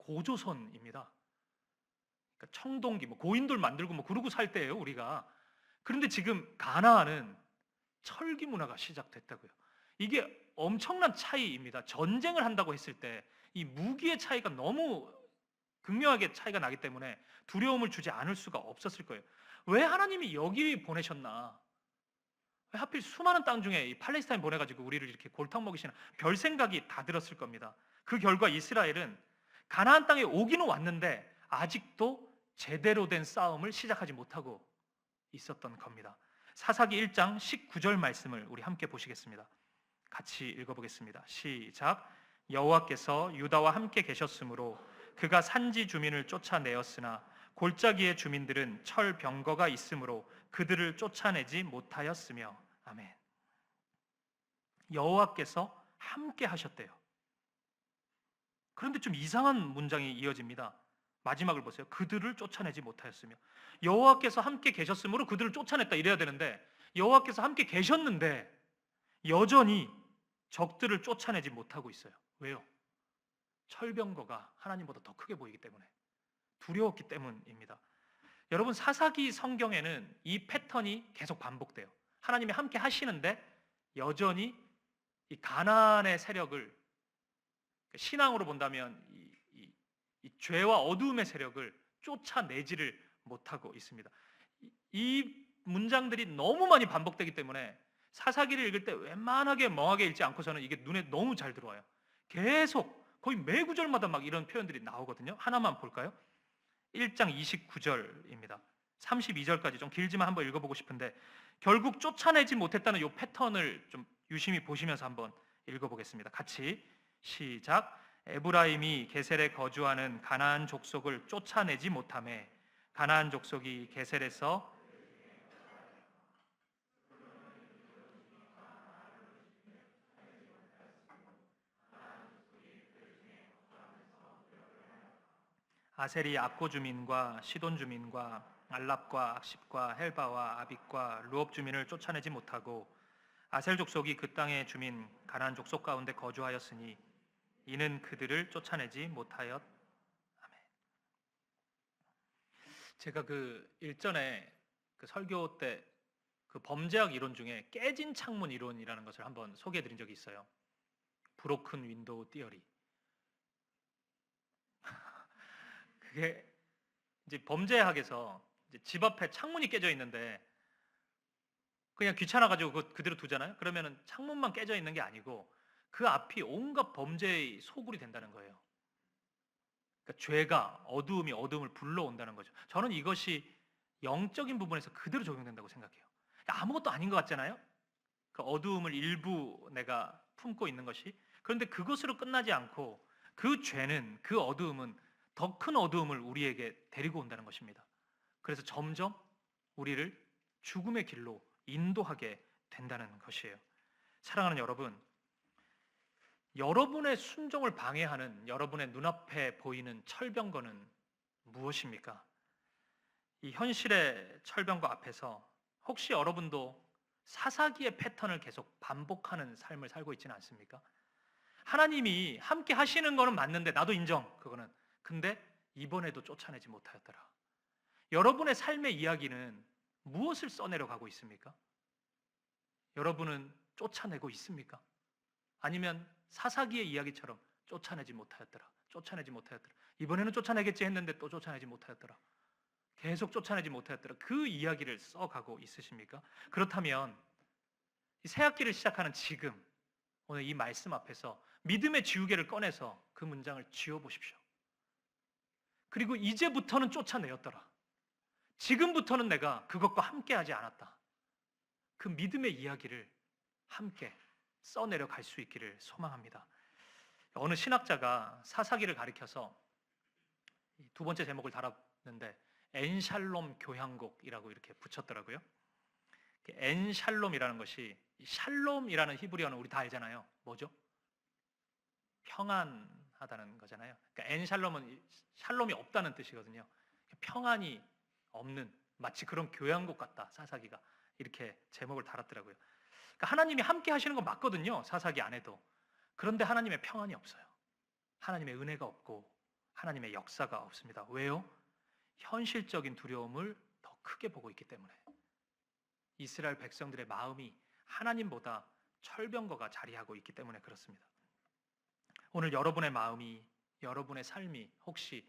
고조선입니다. 그러니까 청동기, 고인돌 만들고 그러고 살 때예요, 우리가. 그런데 지금 가나안은 철기 문화가 시작됐다고요. 이게 엄청난 차이입니다. 전쟁을 한다고 했을 때 이 무기의 차이가 너무 극명하게 차이가 나기 때문에 두려움을 주지 않을 수가 없었을 거예요. 왜 하나님이 여기 보내셨나? 왜 하필 수많은 땅 중에 이 팔레스타인 보내가지고 우리를 이렇게 골탕 먹이시나? 별 생각이 다 들었을 겁니다. 그 결과 이스라엘은 가나안 땅에 오기는 왔는데 아직도 제대로 된 싸움을 시작하지 못하고 있었던 겁니다. 사사기 1장 19절 말씀을 우리 함께 보시겠습니다. 같이 읽어보겠습니다. 시작. 여호와께서 유다와 함께 계셨으므로 그가 산지 주민을 쫓아내었으나 골짜기의 주민들은 철 병거가 있으므로 그들을 쫓아내지 못하였으며. 아멘. 여호와께서 함께 하셨대요. 그런데 좀 이상한 문장이 이어집니다. 마지막을 보세요. 그들을 쫓아내지 못하였으며. 여호와께서 함께 계셨으므로 그들을 쫓아냈다 이래야 되는데 여호와께서 함께 계셨는데 여전히 적들을 쫓아내지 못하고 있어요. 왜요? 철병거가 하나님보다 더 크게 보이기 때문에, 두려웠기 때문입니다. 여러분, 사사기 성경에는 이 패턴이 계속 반복돼요. 하나님이 함께 하시는데 여전히 이 가나안의 세력을, 신앙으로 본다면 이 죄와 어두움의 세력을 쫓아내지를 못하고 있습니다. 이 문장들이 너무 많이 반복되기 때문에 사사기를 읽을 때 웬만하게 멍하게 읽지 않고서는 이게 눈에 너무 잘 들어와요. 계속 거의 매 구절마다 막 이런 표현들이 나오거든요. 하나만 볼까요? 1장 29절입니다. 32절까지 좀 길지만 한번 읽어보고 싶은데 결국 쫓아내지 못했다는 이 패턴을 좀 유심히 보시면서 한번 읽어보겠습니다. 같이 시작. 에브라임이 게셀에 거주하는 가나안 족속을 쫓아내지 못하매 가나안 족속이 게셀에서 아셀이 악고 주민과 시돈 주민과 알랍과 악십과 헬바와 아빅과 루업 주민을 쫓아내지 못하고 아셀 족속이 그 땅의 주민 가나안 족속 가운데 거주하였으니 이는 그들을 쫓아내지 못하였. 아멘. 제가 그 일전에 그 설교 때 그 범죄학 이론 중에 깨진 창문 이론이라는 것을 한번 소개해 드린 적이 있어요. 브로큰 윈도우 티어리. 그게 이제 범죄학에서 이제 집 앞에 창문이 깨져 있는데 그냥 귀찮아가지고 그대로 두잖아요. 그러면은 창문만 깨져 있는 게 아니고 그 앞이 온갖 범죄의 소굴이 된다는 거예요. 그러니까 죄가 어두움이 어두움을 불러온다는 거죠. 저는 이것이 영적인 부분에서 그대로 적용된다고 생각해요. 그러니까 아무것도 아닌 것 같잖아요. 그 어두움을 일부 내가 품고 있는 것이. 그런데 그것으로 끝나지 않고 그 죄는, 그 어두움은 더 큰 어두움을 우리에게 데리고 온다는 것입니다. 그래서 점점 우리를 죽음의 길로 인도하게 된다는 것이에요. 사랑하는 여러분, 여러분의 순종을 방해하는 여러분의 눈앞에 보이는 철병거는 무엇입니까? 이 현실의 철병거 앞에서 혹시 여러분도 사사기의 패턴을 계속 반복하는 삶을 살고 있지는 않습니까? 하나님이 함께 하시는 거는 맞는데 나도 인정, 그거는. 근데 이번에도 쫓아내지 못하였더라. 여러분의 삶의 이야기는 무엇을 써내려 가고 있습니까? 여러분은 쫓아내고 있습니까? 아니면 사사기의 이야기처럼 쫓아내지 못하였더라. 쫓아내지 못하였더라. 이번에는 쫓아내겠지 했는데 또 쫓아내지 못하였더라. 계속 쫓아내지 못하였더라. 그 이야기를 써가고 있으십니까? 그렇다면 이 새 학기를 시작하는 지금 오늘 이 말씀 앞에서 믿음의 지우개를 꺼내서 그 문장을 지워보십시오. 그리고 이제부터는 쫓아내었더라. 지금부터는 내가 그것과 함께하지 않았다. 그 믿음의 이야기를 함께 써내려 갈 수 있기를 소망합니다. 어느 신학자가 사사기를 가리켜서 두 번째 제목을 달았는데 엔샬롬 교향곡이라고 이렇게 붙였더라고요. 엔샬롬이라는 것이, 샬롬이라는 히브리어는 우리 다 알잖아요. 뭐죠? 평안하다는 거잖아요. 그러니까 엔샬롬은 샬롬이 없다는 뜻이거든요. 평안이 없는, 마치 그런 교향곡 같다, 사사기가. 이렇게 제목을 달았더라고요. 그러니까 하나님이 함께 하시는 건 맞거든요, 사사기 안에도. 그런데 하나님의 평안이 없어요. 하나님의 은혜가 없고 하나님의 역사가 없습니다. 왜요? 현실적인 두려움을 더 크게 보고 있기 때문에. 이스라엘 백성들의 마음이 하나님보다 철병거가 자리하고 있기 때문에 그렇습니다. 오늘 여러분의 마음이, 여러분의 삶이 혹시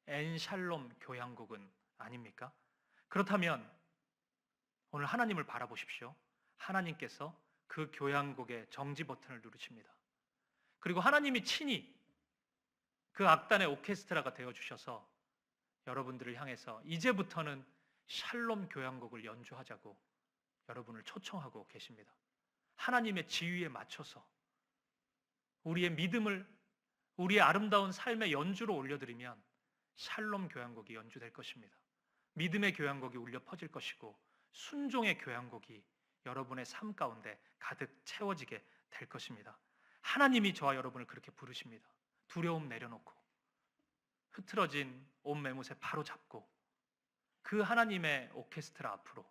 엔샬롬 교향곡은 아닙니까? 그렇다면 오늘 하나님을 바라보십시오. 하나님께서 그 교향곡의 정지 버튼을 누르십니다. 그리고 하나님이 친히 그 악단의 오케스트라가 되어주셔서 여러분들을 향해서 이제부터는 샬롬 교향곡을 연주하자고 여러분을 초청하고 계십니다. 하나님의 지위에 맞춰서 우리의 믿음을, 우리의 아름다운 삶의 연주로 올려드리면 샬롬 교향곡이 연주될 것입니다. 믿음의 교향곡이 울려 퍼질 것이고 순종의 교향곡이 여러분의 삶 가운데 가득 채워지게 될 것입니다. 하나님이 저와 여러분을 그렇게 부르십니다. 두려움 내려놓고 흐트러진 옷 매무새 바로 잡고 그 하나님의 오케스트라 앞으로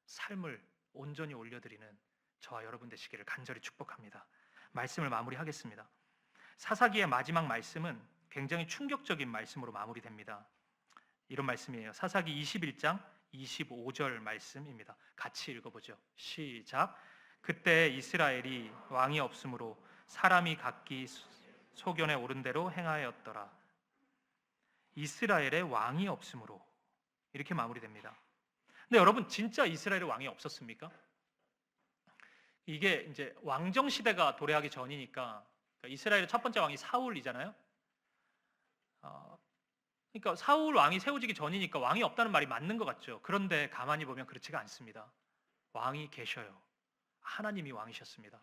삶을 온전히 올려드리는 저와 여러분 되시기를 간절히 축복합니다. 말씀을 마무리하겠습니다. 사사기의 마지막 말씀은 굉장히 충격적인 말씀으로 마무리됩니다. 이런 말씀이에요. 사사기 21장 25절 말씀입니다. 같이 읽어보죠. 시작. 그때 이스라엘이 왕이 없으므로 사람이 각기 소견에 오른 대로 행하였더라. 이스라엘의 왕이 없으므로 이렇게 마무리됩니다. 근데 여러분 진짜 이스라엘에 왕이 없었습니까? 이게 이제 왕정 시대가 도래하기 전이니까 이스라엘의 첫 번째 왕이 사울이잖아요. 그러니까 사울 왕이 세워지기 전이니까 왕이 없다는 말이 맞는 것 같죠. 그런데 가만히 보면 그렇지가 않습니다. 왕이 계셔요. 하나님이 왕이셨습니다.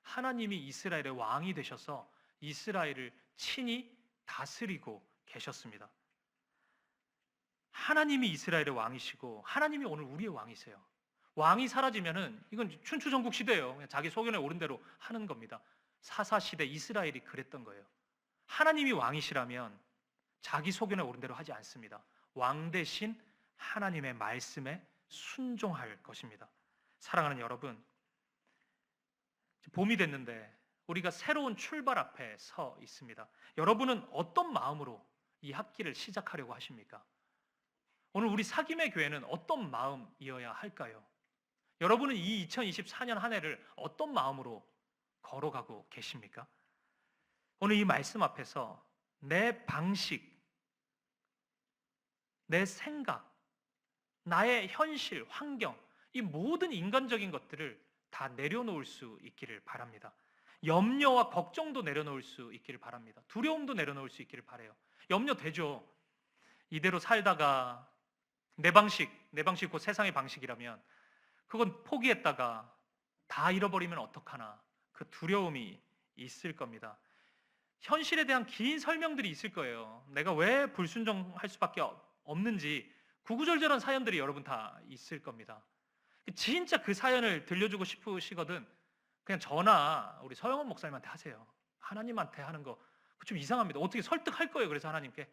하나님이 이스라엘의 왕이 되셔서 이스라엘을 친히 다스리고 계셨습니다. 하나님이 이스라엘의 왕이시고 하나님이 오늘 우리의 왕이세요. 왕이 사라지면은 이건 춘추전국 시대예요. 그냥 자기 소견에 오른 대로 하는 겁니다. 사사시대 이스라엘이 그랬던 거예요. 하나님이 왕이시라면 자기 소견에 오른 대로 하지 않습니다. 왕 대신 하나님의 말씀에 순종할 것입니다. 사랑하는 여러분, 봄이 됐는데 우리가 새로운 출발 앞에 서 있습니다. 여러분은 어떤 마음으로 이 학기를 시작하려고 하십니까? 오늘 우리 사김의 교회는 어떤 마음이어야 할까요? 여러분은 이 2024년 한 해를 어떤 마음으로 걸어가고 계십니까? 오늘 이 말씀 앞에서 내 방식, 내 생각, 나의 현실, 환경, 이 모든 인간적인 것들을 다 내려놓을 수 있기를 바랍니다. 염려와 걱정도 내려놓을 수 있기를 바랍니다. 두려움도 내려놓을 수 있기를 바라요. 염려되죠. 이대로 살다가 내 방식 곧 세상의 방식이라면 그건 포기했다가 다 잃어버리면 어떡하나 그 두려움이 있을 겁니다. 현실에 대한 긴 설명들이 있을 거예요. 내가 왜 불순종할 수밖에 없는지 구구절절한 사연들이 여러분 다 있을 겁니다. 진짜 그 사연을 들려주고 싶으시거든 그냥 저나 우리 서영원 목사님한테 하세요. 하나님한테 하는 거 좀 이상합니다. 어떻게 설득할 거예요. 그래서 하나님께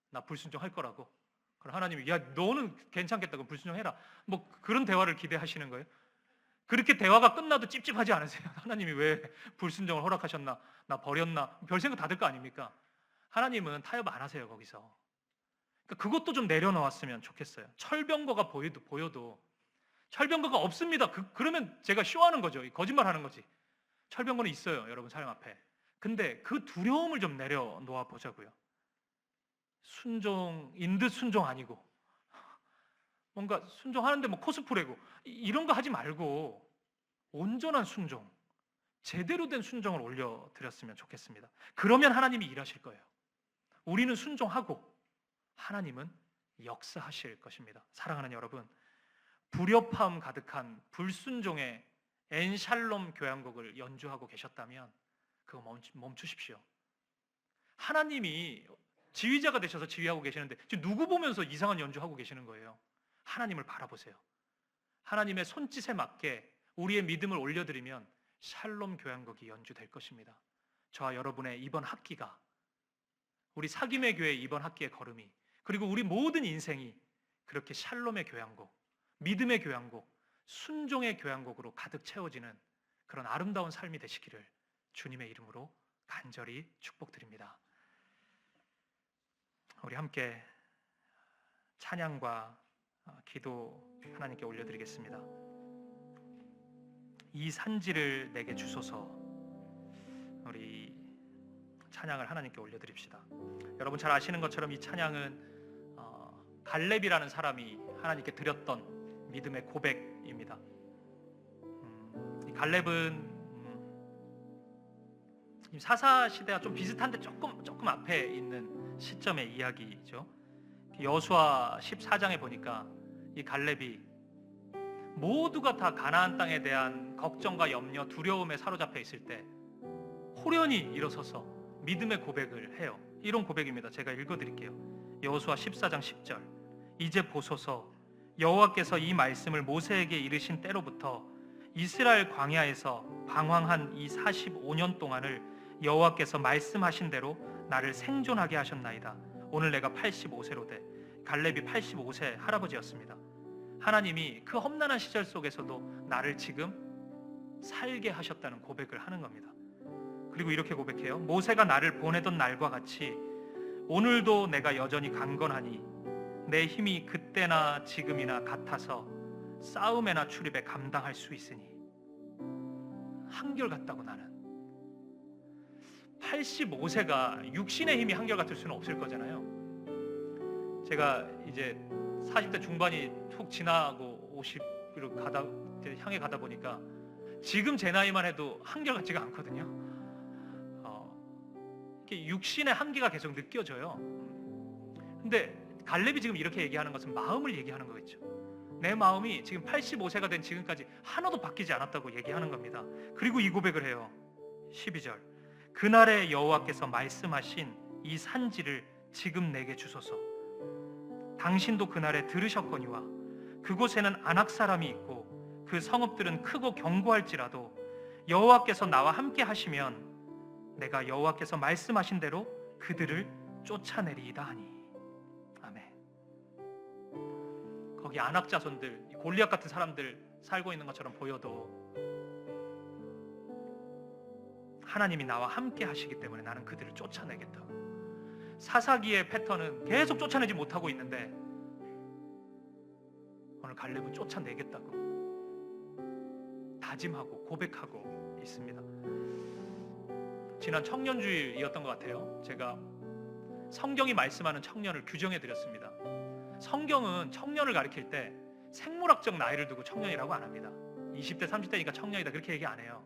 나 불순종할 거라고. 그럼 하나님이 야 너는 괜찮겠다. 그럼 불순종해라. 뭐 그런 대화를 기대하시는 거예요? 그렇게 대화가 끝나도 찝찝하지 않으세요? 하나님이 왜 불순종을 허락하셨나? 나 버렸나? 별 생각 다 들 거 아닙니까? 하나님은 타협 안 하세요 거기서. 그러니까 그것도 좀 내려놓았으면 좋겠어요. 철병거가 보여도 철병거가 없습니다. 그러면 제가 쇼하는 거죠. 거짓말하는 거지. 철병거는 있어요 여러분 삶 앞에. 근데 그 두려움을 좀 내려놓아 보자고요. 순종인 듯 순종 아니고 뭔가 순종하는데 뭐 코스프레고 이런 거 하지 말고 온전한 순종, 제대로 된 순종을 올려드렸으면 좋겠습니다. 그러면 하나님이 일하실 거예요. 우리는 순종하고 하나님은 역사하실 것입니다. 사랑하는 여러분, 불협화음 가득한 불순종의 엔샬롬 교향곡을 연주하고 계셨다면 그거 멈추십시오. 하나님이 지휘자가 되셔서 지휘하고 계시는데 지금 누구 보면서 이상한 연주하고 계시는 거예요? 하나님을 바라보세요. 하나님의 손짓에 맞게 우리의 믿음을 올려드리면 샬롬 교향곡이 연주될 것입니다. 저와 여러분의 이번 학기가 우리 사김의 교회 이번 학기의 걸음이 그리고 우리 모든 인생이 그렇게 샬롬의 교향곡, 믿음의 교향곡, 순종의 교향곡으로 가득 채워지는 그런 아름다운 삶이 되시기를 주님의 이름으로 간절히 축복드립니다. 우리 함께 찬양과 기도 하나님께 올려드리겠습니다. 이 산지를 내게 주소서. 우리 찬양을 하나님께 올려드립시다. 여러분 잘 아시는 것처럼 이 찬양은 갈렙이라는 사람이 하나님께 드렸던 믿음의 고백입니다. 이 갈렙은 사사 시대와 좀 비슷한데 조금 앞에 있는 시점의 이야기죠. 여호수아 14장에 보니까 이 갈렙이 모두가 다 가나안 땅에 대한 걱정과 염려, 두려움에 사로잡혀 있을 때 호련히 일어서서 믿음의 고백을 해요. 이런 고백입니다. 제가 읽어드릴게요. 여호수아 14장 10절. 이제 보소서, 여호와께서 이 말씀을 모세에게 이르신 때로부터 이스라엘 광야에서 방황한 이 45년 동안을 여호와께서 말씀하신 대로 나를 생존하게 하셨나이다. 오늘 내가 85세로 돼. 갈렙이 85세 할아버지였습니다. 하나님이 그 험난한 시절 속에서도 나를 지금 살게 하셨다는 고백을 하는 겁니다. 그리고 이렇게 고백해요. 모세가 나를 보내던 날과 같이 오늘도 내가 여전히 강건하니 내 힘이 그때나 지금이나 같아서 싸움에나 출입에 감당할 수 있으니. 한결같다고. 나는 85세가 육신의 힘이 한결같을 수는 없을 거잖아요. 제가 이제 40대 중반이 툭 지나고 50으로 향해 가다 보니까 지금 제 나이만 해도 한결같지가 않거든요. 이렇게 육신의 한계가 계속 느껴져요. 근데 갈렙이 지금 이렇게 얘기하는 것은 마음을 얘기하는 거겠죠. 내 마음이 지금 85세가 된 지금까지 하나도 바뀌지 않았다고 얘기하는 겁니다. 그리고 이 고백을 해요. 12절. 그날에 여호와께서 말씀하신 이 산지를 지금 내게 주소서. 당신도 그날에 들으셨거니와 그곳에는 아낙 사람이 있고 그 성읍들은 크고 견고할지라도 여호와께서 나와 함께 하시면 내가 여호와께서 말씀하신 대로 그들을 쫓아내리이다 하니. 아멘. 거기 아낙 자손들, 골리앗 같은 사람들 살고 있는 것처럼 보여도 하나님이 나와 함께 하시기 때문에 나는 그들을 쫓아내겠다고. 사사기의 패턴은 계속 쫓아내지 못하고 있는데 오늘 갈렙은 쫓아내겠다고 다짐하고 고백하고 있습니다. 지난 청년주일이었던 것 같아요. 제가 성경이 말씀하는 청년을 규정해 드렸습니다. 성경은 청년을 가리킬 때 생물학적 나이를 두고 청년이라고 안 합니다. 20대 30대니까 청년이다 그렇게 얘기 안 해요.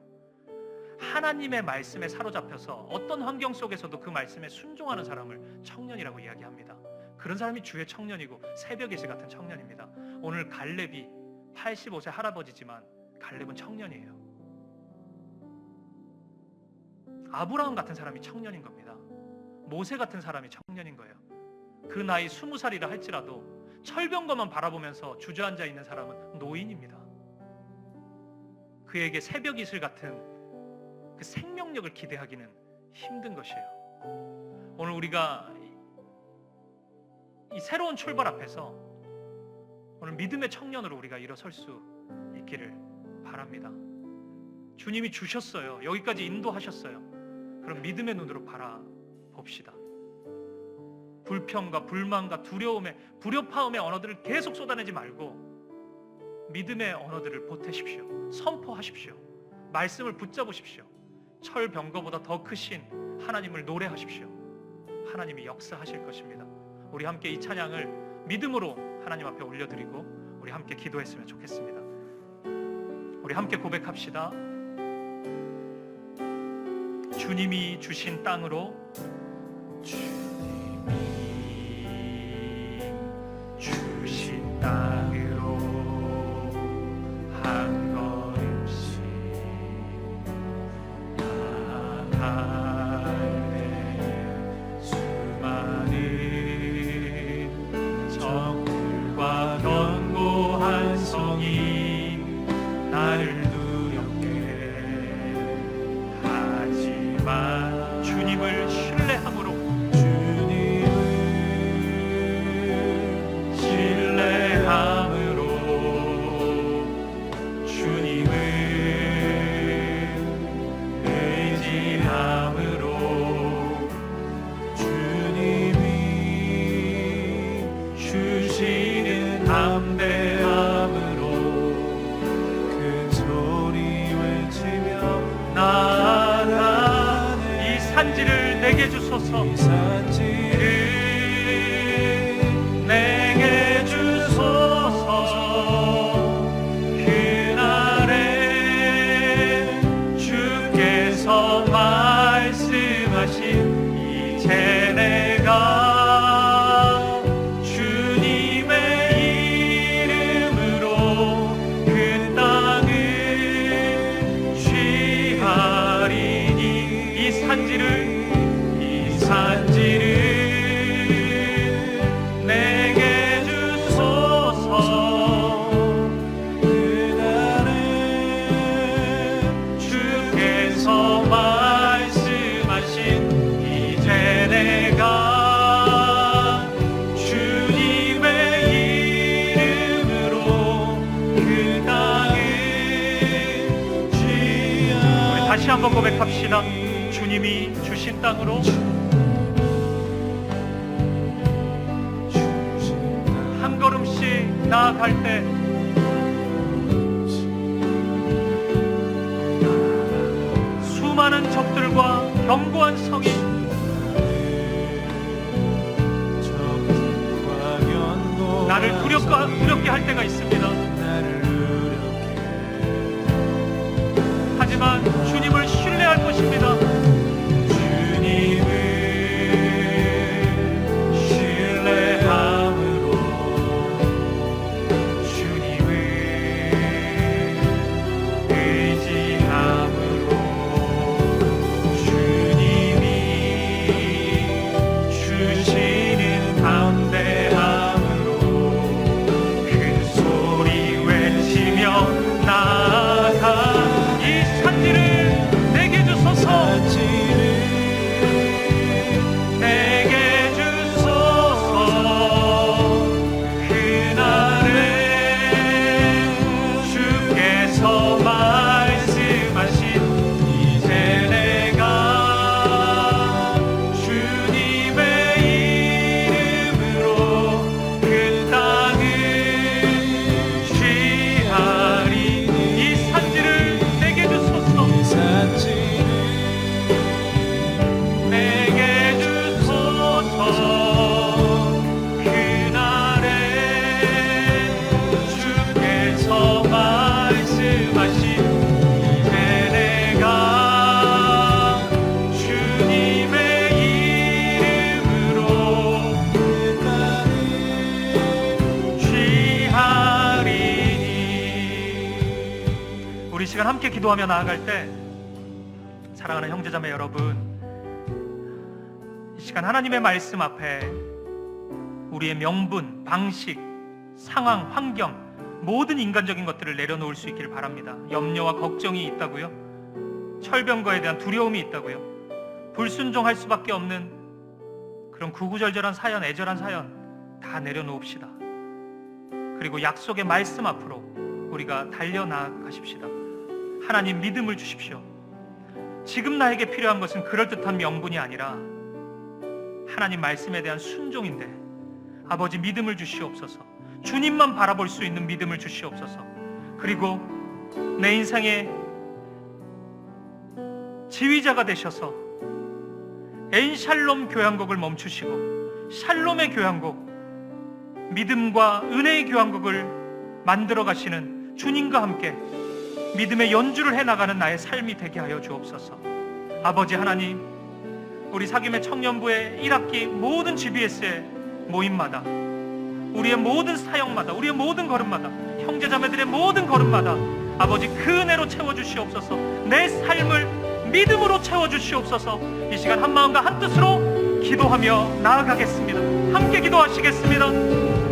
하나님의 말씀에 사로잡혀서 어떤 환경 속에서도 그 말씀에 순종하는 사람을 청년이라고 이야기합니다. 그런 사람이 주의 청년이고 새벽의 시 같은 청년입니다. 오늘 갈렙이 85세 할아버지지만 갈렙은 청년이에요. 아브라함 같은 사람이 청년인 겁니다. 모세 같은 사람이 청년인 거예요. 그 나이 20살이라 할지라도 철병거만 바라보면서 주저앉아 있는 사람은 노인입니다. 그에게 새벽 이슬 같은 그 생명력을 기대하기는 힘든 것이에요. 오늘 우리가 이 새로운 출발 앞에서 오늘 믿음의 청년으로 우리가 일어설 수 있기를 바랍니다. 주님이 주셨어요. 여기까지 인도하셨어요. 그럼 믿음의 눈으로 바라봅시다. 불평과 불만과 두려움에 불협화음의 언어들을 계속 쏟아내지 말고 믿음의 언어들을 보태십시오. 선포하십시오. 말씀을 붙잡으십시오. 철병거보다 더 크신 하나님을 노래하십시오. 하나님이 역사하실 것입니다. 우리 함께 이 찬양을 믿음으로 하나님 앞에 올려드리고 우리 함께 기도했으면 좋겠습니다. 우리 함께 고백합시다. 주님이 주신 땅으로, 주님이 주신 땅으로 한 걸음씩 나아갈래. 수많은 적들과 견고한 성이 나를 두렵게 하지만 주님을 신뢰함으로 담대함으로 큰 소리 외치며 이 산지를 내게 주소서. 이 산지를 내게 주소서. 그날에 주께서 말씀하신 이제 내가 주님의 이름으로 그 땅을 취하리니 이 산지를 내게 주소서. 그날에 주께서 말씀하신 이제 내가 주님의 이름으로 그 땅을 취하리니. 우리 다시 한번 고백합시다. 주님이 주신 땅으로 한 걸음씩 나아갈 때 수많은 적들과 견고한 성이 나를 두렵게 할 때가 있습니다. 하지만 주님을 신뢰할 것입니다. 주님을 신뢰함으로 주님을 의지함으로 주님이 주시는 담대함으로 큰 소리 외치며 나아가 이 산지를 내게 주소서. 내게 주소서. 그날에 주께서 말씀하신 이제 내가 주님의 이름으로 그 땅을 취하리니 이 산지를 내게 주소서. 내게 주소서. 그날에 주께서 말씀하신 이제 내가 주님의 이름으로 그 땅을 취하리니. 우리 시간 함께 기도하며 나아갈 때 사랑하는 형제자매 여러분, 이 시간 하나님의 말씀 앞에 우리의 명분, 방식, 상황, 환경, 모든 인간적인 것들을 내려놓을 수 있기를 바랍니다. 염려와 걱정이 있다고요? 철병거에 대한 두려움이 있다고요? 불순종할 수밖에 없는 그런 구구절절한 사연, 애절한 사연 다 내려놓읍시다. 그리고 약속의 말씀 앞으로 우리가 달려나가십시다. 하나님 믿음을 주십시오. 지금 나에게 필요한 것은 그럴듯한 명분이 아니라 하나님 말씀에 대한 순종인데, 아버지 믿음을 주시옵소서. 주님만 바라볼 수 있는 믿음을 주시옵소서. 그리고 내 인생의 지휘자가 되셔서 엔샬롬 교향곡을 멈추시고 샬롬의 교향곡, 믿음과 은혜의 교향곡을 만들어 가시는 주님과 함께 믿음의 연주를 해나가는 나의 삶이 되게 하여 주옵소서. 아버지 하나님, 우리 사김의 청년부의 1학기 모든 GBS의 모임마다, 우리의 모든 사역마다, 우리의 모든 걸음마다, 형제자매들의 모든 걸음마다 아버지 그 은혜로 채워주시옵소서. 내 삶을 믿음으로 채워주시옵소서. 이 시간 한마음과 한뜻으로 기도하며 나아가겠습니다. 함께 기도하시겠습니다.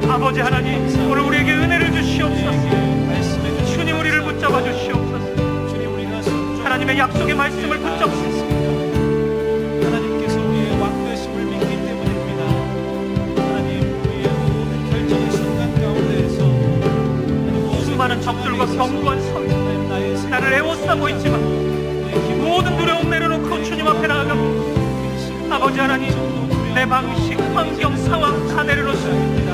아버지 하나님, 오늘 우리에게 은혜를 주시옵소서. 주님 우리를 붙잡아 주시옵소서. 하나님의 약속의 말씀을 붙잡습니다. 하나님께서 우리의 왕되심을 믿기 때문입니다. 하나님, 우리의 모든 결정의 순간 가운데에서 수많은 적들과 견고한 성이 나를 에워싸고 있지만 모든 두려움 내려놓고 주님 앞에 나아갑니다. 아버지 하나님, 내 방식, 환경, 상황 다 내려놓습니다.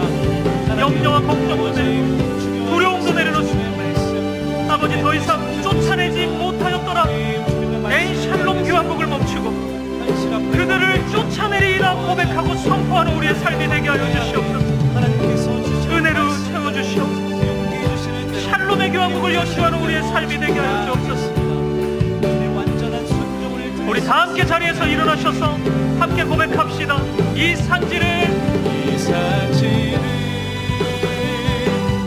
염려와 걱정도 내려놓습니다. 두려움도 내려놓습니다. 아버지, 더 이상 쫓아내지 못하였더라 엔샬롬 교환국을 멈추고 그들을 쫓아내리라 고백하고 선포하는 우리의 삶이 되게 하여 주시옵소서. 은혜로 채워주시옵소서. 샬롬의 교환국을 연주하는 우리의 삶이 되게 하여 주옵소서. 우리 다 함께 자리에서 일어나셔서 함께 고백합시다. 이 산지를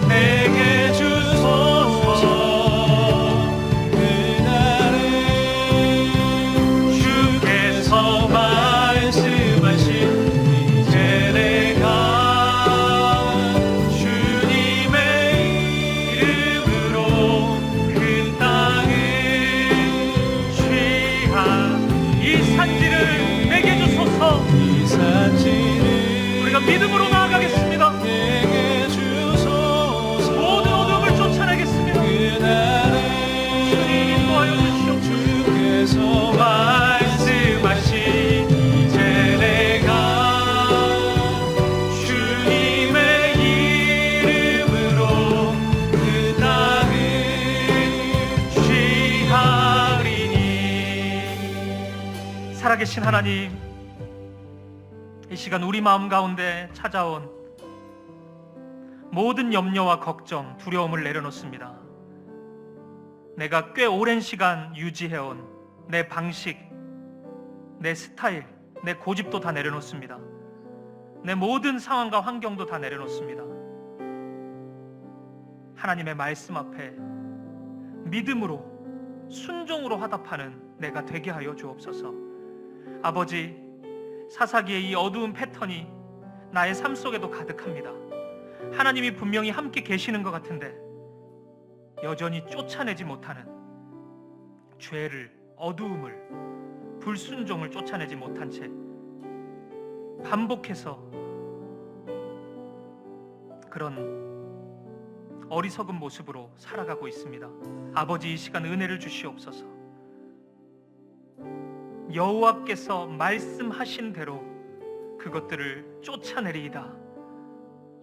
내게 주소서. 그날은 주께서 말씀하신 이제 내가 주님의 이름으로 그 땅을 취하. 이 산지를 내게 주소서. 이 산지를 우리가 믿음으로 나아가겠습니다. 모든 어둠을 쫓아내겠습니다. 주님 인도하여 주시옵소서. 말씀하신 이제 내가 주님의 이름으로 그 땅을 취하리니. 살아계신 하나님, 이 시간 우리 마음 가운데 찾아온 모든 염려와 걱정, 두려움을 내려놓습니다. 내가 꽤 오랜 시간 유지해온 내 방식, 내 스타일, 내 고집도 다 내려놓습니다. 내 모든 상황과 환경도 다 내려놓습니다. 하나님의 말씀 앞에 믿음으로, 순종으로 화답하는 내가 되게 하여 주옵소서. 아버지, 사사기의 이 어두운 패턴이 나의 삶 속에도 가득합니다. 하나님이 분명히 함께 계시는 것 같은데 여전히 쫓아내지 못하는 죄를, 어두움을, 불순종을 쫓아내지 못한 채 반복해서 그런 어리석은 모습으로 살아가고 있습니다. 아버지, 이 시간 은혜를 주시옵소서. 여호와께서 말씀하신 대로 그것들을 쫓아내리이다.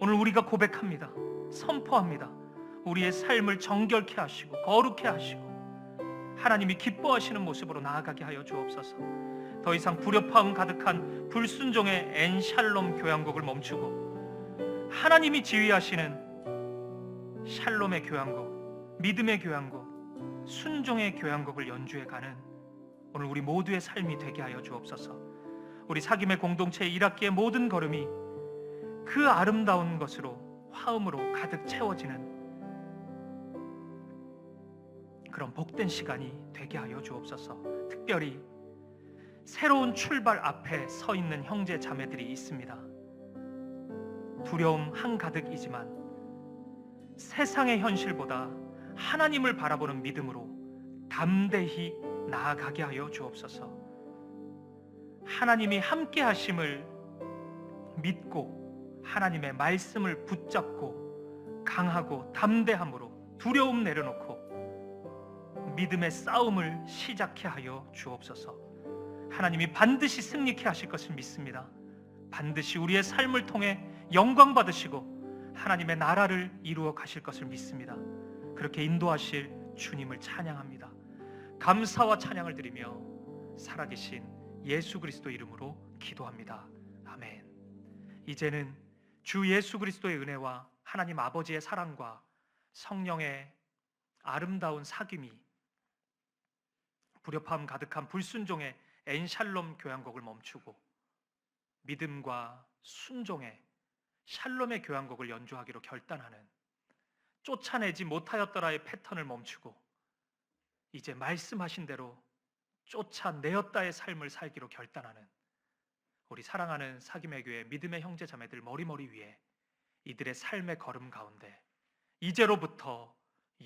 오늘 우리가 고백합니다. 선포합니다. 우리의 삶을 정결케 하시고 거룩케 하시고 하나님이 기뻐하시는 모습으로 나아가게 하여 주옵소서. 더 이상 불협화음 가득한 불순종의 엔샬롬 교향곡을 멈추고 하나님이 지휘하시는 샬롬의 교향곡, 믿음의 교향곡, 순종의 교향곡을 연주해가는 오늘 우리 모두의 삶이 되게 하여 주옵소서. 우리 사김의 공동체 1학기의 모든 걸음이 그 아름다운 것으로, 화음으로 가득 채워지는 그런 복된 시간이 되게 하여 주옵소서. 특별히 새로운 출발 앞에 서 있는 형제 자매들이 있습니다. 두려움 한가득이지만 세상의 현실보다 하나님을 바라보는 믿음으로 담대히 나아가게 하여 주옵소서. 하나님이 함께 하심을 믿고 하나님의 말씀을 붙잡고 강하고 담대함으로 두려움 내려놓고 믿음의 싸움을 시작해 하여 주옵소서. 하나님이 반드시 승리케 하실 것을 믿습니다. 반드시 우리의 삶을 통해 영광 받으시고 하나님의 나라를 이루어 가실 것을 믿습니다. 그렇게 인도하실 주님을 찬양합니다. 감사와 찬양을 드리며 살아계신 예수 그리스도 이름으로 기도합니다. 아멘. 이제는 주 예수 그리스도의 은혜와 하나님 아버지의 사랑과 성령의 아름다운 사귐이 불협화음 가득한 불순종의 엔샬롬 교향곡을 멈추고 믿음과 순종의 샬롬의 교향곡을 연주하기로 결단하는, 쫓아내지 못하였더라의 패턴을 멈추고 이제 말씀하신 대로 쫓아내었다의 삶을 살기로 결단하는 우리 사랑하는 사김의 교회 믿음의 형제 자매들 머리머리 위에 이들의 삶의 걸음 가운데 이제로부터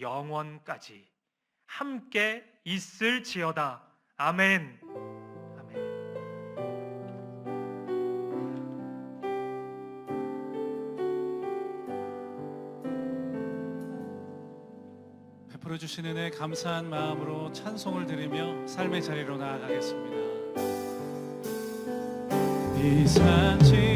영원까지 함께 있을지어다. 아멘. 아멘. 베풀어 주신 은혜 감사한 마음으로 찬송을 드리며 삶의 자리로 나아가겠습니다. 이 산지